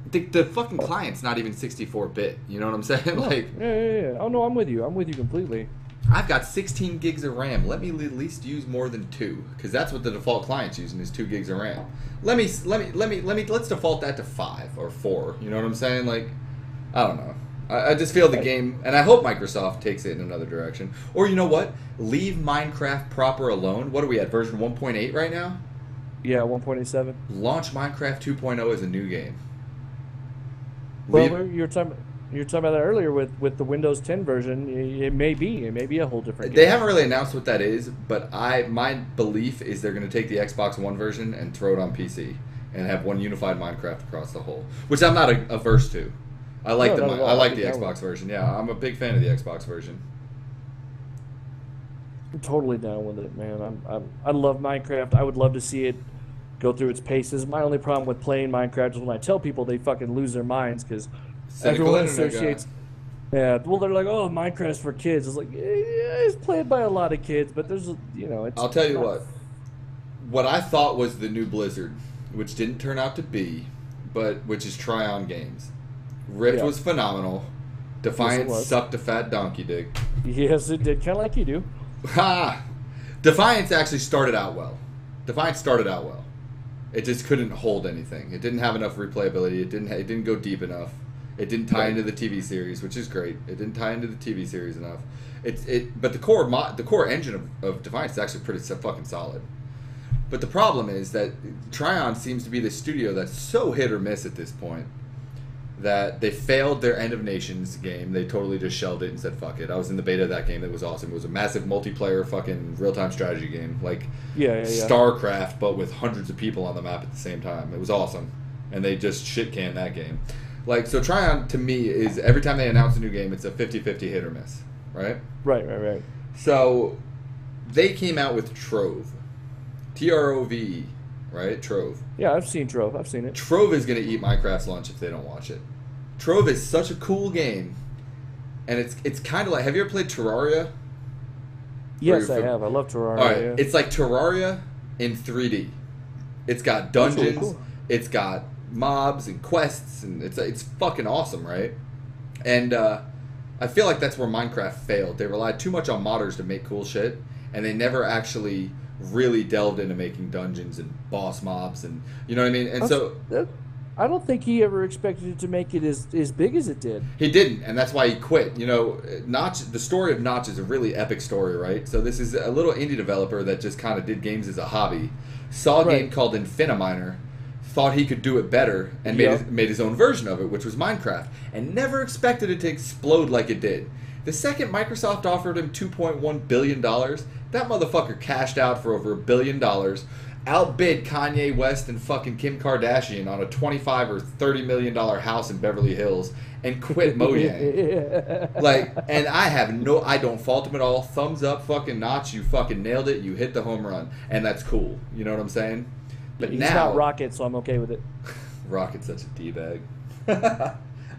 The fucking client's not even 64-bit. You know what I'm saying? Like, yeah. Oh no, I'm with you. I'm with you completely. I've got 16 gigs of RAM. Let me at least use more than 2, because that's what the default client's using is 2 gigs of RAM. Let's default that to 5 or 4. You know what I'm saying? Like, I don't know. I just feel the game, and I hope Microsoft takes it in another direction. Or you know what? Leave Minecraft proper alone. What are we at? Version 1.8 right now? Yeah, 1.87. Launch Minecraft 2.0 as a new game. Well, you were talking about that earlier with the Windows 10 version. It may be a whole different game. They haven't really announced what that is, but my belief is they're going to take the Xbox One version and throw it on PC and have one unified Minecraft across the whole. Which I'm not averse to. I like the Xbox version. Yeah, I'm a big fan of the Xbox version. I'm totally down with it, man. I love Minecraft. I would love to see it go through its paces. My only problem with playing Minecraft is when I tell people, they fucking lose their minds because everyone associates. Yeah, well, they're like, "Oh, Minecraft's for kids." It's like, yeah, it's played by a lot of kids, but there's, it's. I'll tell you what I thought was the new Blizzard, which didn't turn out to be, but which is Tryon Games. Rift was phenomenal. Defiance sucked a fat donkey dick. Yes, it did, kind of like you do. Ha! Defiance actually started out well. It just couldn't hold anything. It didn't have enough replayability. It didn't go deep enough. It didn't tie into the TV series, which is great. It didn't tie into the TV series enough. But the core engine of Defiance is actually pretty fucking solid. But the problem is that Tryon seems to be the studio that's so hit or miss at this point that they failed their End of Nations game. They totally just shelved it and said, fuck it. I was in the beta of that game. That was awesome. It was a massive multiplayer fucking real-time strategy game. Like StarCraft, but with hundreds of people on the map at the same time. It was awesome. And they just shit-canned that game. Like, so Tryon, to me, is every time they announce a new game, it's a 50-50 hit or miss. Right? Right. So, they came out with Trove. Trove. Right? Trove. Yeah, I've seen Trove. I've seen it. Trove is going to eat Minecraft's lunch if they don't watch it. Trove is such a cool game. And it's kind of like... Have you ever played Terraria? Yes, I have. I love Terraria. All right. Yeah. It's like Terraria in 3D. It's got dungeons. Really cool. It's got mobs and quests. And it's fucking awesome, right? And I feel like that's where Minecraft failed. They relied too much on modders to make cool shit. And they never actually... really delved into making dungeons and boss mobs and you know what I mean. And I don't think he ever expected it to make it as big as it did. He didn't, and that's why he quit. You know, Notch. The story of Notch is a really epic story, right? So this is a little indie developer that just kind of did games as a hobby. Saw a game called Infiniminer, thought he could do it better, and made his own version of it, which was Minecraft, and never expected it to explode like it did. The second Microsoft offered him $2.1 billion, that motherfucker cashed out for over $1 billion, outbid Kanye West and fucking Kim Kardashian on a $25 or $30 million house in Beverly Hills, and quit Mojang. Like, and I don't fault him at all. Thumbs up, fucking Notch, you fucking nailed it. You hit the home run, and that's cool. You know what I'm saying? But he's not Rocket, so I'm okay with it. Rocket's such a D-bag.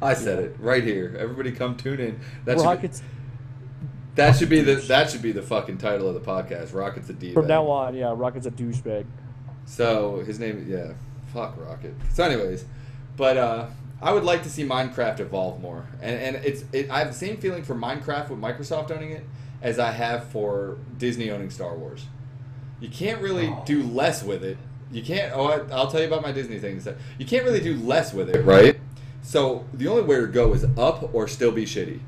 I said it right here. Everybody, come tune in. That should be the fucking title of the podcast. Rocket's a D-bag. From now on, yeah, Rocket's a douchebag. So his name, fuck Rocket. So, anyways, but I would like to see Minecraft evolve more, and I have the same feeling for Minecraft with Microsoft owning it as I have for Disney owning Star Wars. You can't really do less with it. You can't. I'll tell you about my Disney thing. You can't really do less with it, right? So the only way to go is up or still be shitty.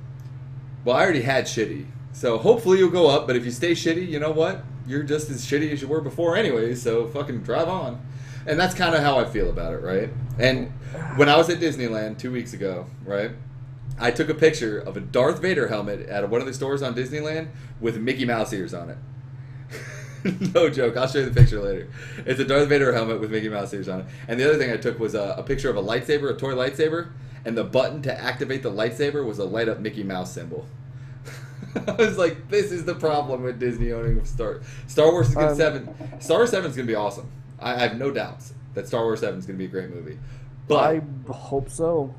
Well, I already had shitty. So hopefully you'll go up, but if you stay shitty, you know what? You're just as shitty as you were before anyway, so fucking drive on. And that's kind of how I feel about it, right? And when I was at Disneyland 2 weeks ago, right, I took a picture of a Darth Vader helmet at one of the stores on Disneyland with Mickey Mouse ears on it. No joke. I'll show you the picture later. It's a Darth Vader helmet with Mickey Mouse ears on it. And the other thing I took was a picture of a lightsaber, a toy lightsaber, and the button to activate the lightsaber was a light up Mickey Mouse symbol. I was like, this is the problem with Disney owning Star Wars is good. Star Wars 7 is going to be awesome. I have no doubts that Star Wars 7 is going to be a great movie. But I hope so.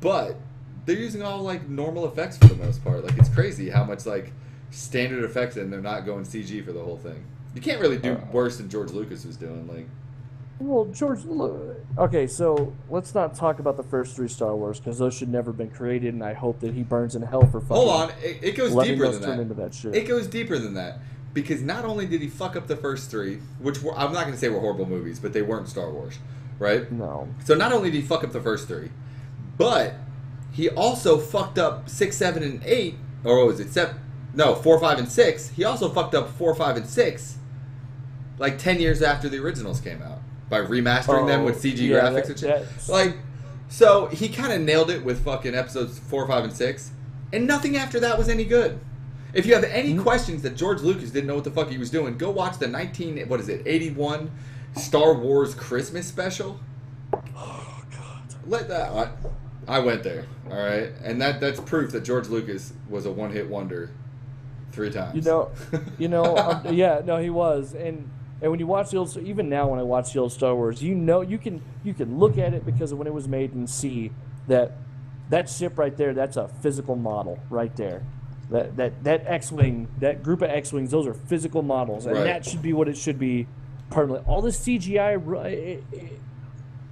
But they're using all like normal effects for the most part. Like, it's crazy how much like standard effects, and they're not going CG for the whole thing. You can't really do worse than George Lucas was doing. Like, well, okay, so let's not talk about the first 3 Star Wars, because those should never have been created, and I hope that he burns in hell for fucking. Hold on, it goes deeper than that. Into that shit. It goes deeper than that, because not only did he fuck up the first 3, which I'm not going to say were horrible movies, but they weren't Star Wars, right? No. So not only did he fuck up the first 3, but he also fucked up 6, 7, and 8. Or what was it? 4, 5, and 6. He also fucked up 4, 5, and 6 like 10 years after the originals came out by remastering them with CG graphics and shit. Like, so he kind of nailed it with fucking episodes 4, 5, and 6, and nothing after that was any good. If you have any questions that George Lucas didn't know what the fuck he was doing, go watch the 81 Star Wars Christmas special. Oh God. Let that. I went there, all right, and that's proof that George Lucas was a one-hit wonder 3 times. Yeah, no, he was, and when you watch the old, even now when I watch the old Star Wars, you can look at it because of when it was made and see that ship right there, that's a physical model right there. That X-wing, that group of X-wings, those are physical models, and that should be what it should be permanently. All this CGI,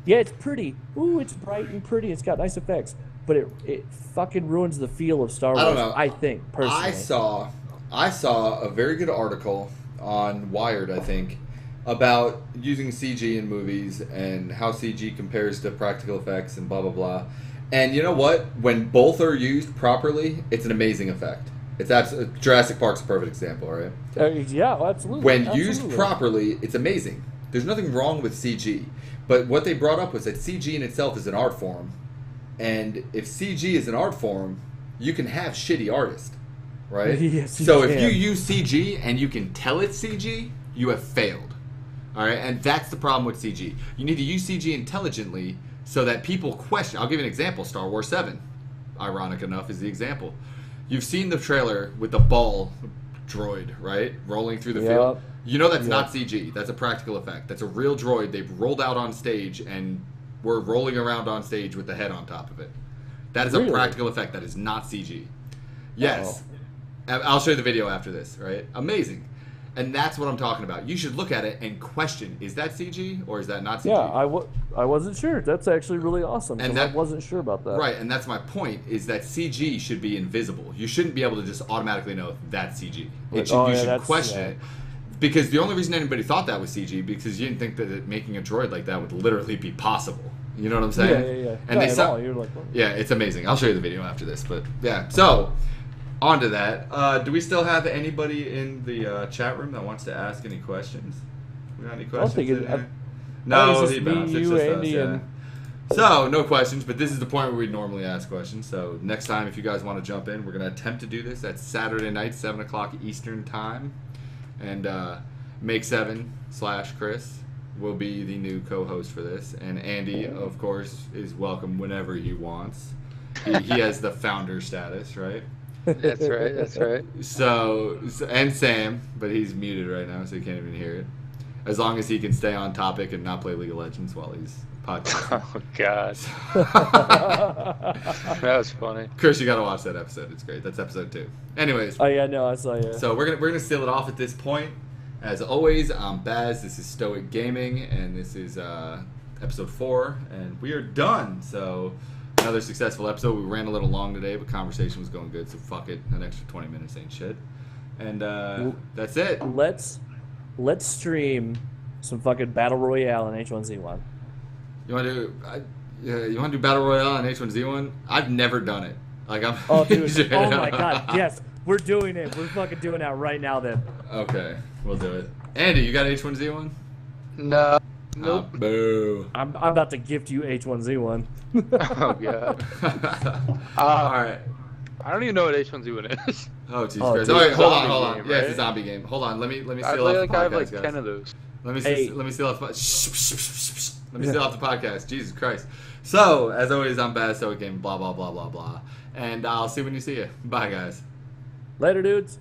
yeah, it's pretty. Ooh, it's bright and pretty. It's got nice effects, but it fucking ruins the feel of Star Wars. I don't know. I think personally. I saw a very good article on Wired, I think, about using CG in movies and how CG compares to practical effects and blah blah blah. And you know what? When both are used properly, it's an amazing effect. Jurassic Park's a perfect example, right? Yeah, absolutely. When used properly, it's amazing. There's nothing wrong with CG. But what they brought up was that CG in itself is an art form. And if CG is an art form, you can have shitty artists, right? Yes, so if you use CG and you can tell it's CG, you have failed. All right? And that's the problem with CG. You need to use CG intelligently so that people question. I'll give you an example. Star Wars 7, ironic enough, is the example. You've seen the trailer with the ball droid, right? Rolling through the field. You know that's not CG. That's a practical effect. That's a real droid they've rolled out on stage and we're rolling around on stage with the head on top of it. That is a practical effect. That is not CG. Yes. I'll show you the video after this, right? Amazing. And that's what I'm talking about. You should look at it and question, is that CG or is that not CG? Yeah, I wasn't sure. That's actually really awesome. And I wasn't sure about that. Right, and that's my point, is that CG should be invisible. You shouldn't be able to just automatically know that's CG. You should question it. Because the only reason anybody thought that was CG, because you didn't think that making a droid like that would literally be possible. You know what I'm saying? Yeah. And You're like, well, yeah, it's amazing. I'll show you the video after this, but yeah. So, on to that. Do we still have anybody in the chat room that wants to ask any questions? We got any questions? No, he bounced. It's just us, yeah. So, no questions, but this is the point where we normally ask questions. So, next time, if you guys want to jump in, we're going to attempt to do this at Saturday night, 7 o'clock Eastern Time. And Make7/Chris will be the new co-host for this. And Andy, of course, is welcome whenever he wants. He has the founder status, right? That's right. So, and Sam, but he's muted right now, so he can't even hear it. As long as he can stay on topic and not play League of Legends while he's podcasting. Oh, God. That was funny. Chris, you got to watch that episode. It's great. That's episode 2. Anyways. Oh, yeah, no, I saw you. So we're gonna seal it off at this point. As always, I'm Baz. This is Stoic Gaming, and this is episode 4, and we are done. So another successful episode. We ran a little long today, but conversation was going good, so fuck it. An extra 20 minutes ain't shit. And that's it. Let's stream some fucking Battle Royale in H1Z1. You want to do Battle Royale in H1Z1? I've never done it. Like I'm. Oh, dude! Oh my God! Yes, we're doing it. We're fucking doing that right now. Then. Okay, we'll do it. Andy, you got H1Z1? No. Nope. Boo. I'm about to gift you H1Z1. Oh God. All right. I don't even know what H1Z1 is. Oh Jesus Christ! All right, hold on. Yeah, it's a zombie game. Hold on. Let me seal off the podcast, I have like guys. 10 of those. Let me seal off. Let me seal off the podcast. Jesus Christ. So, as always, I'm Baz Stoic Game. Blah blah blah blah blah. And I'll see when you see you. Bye, guys. Later, dudes.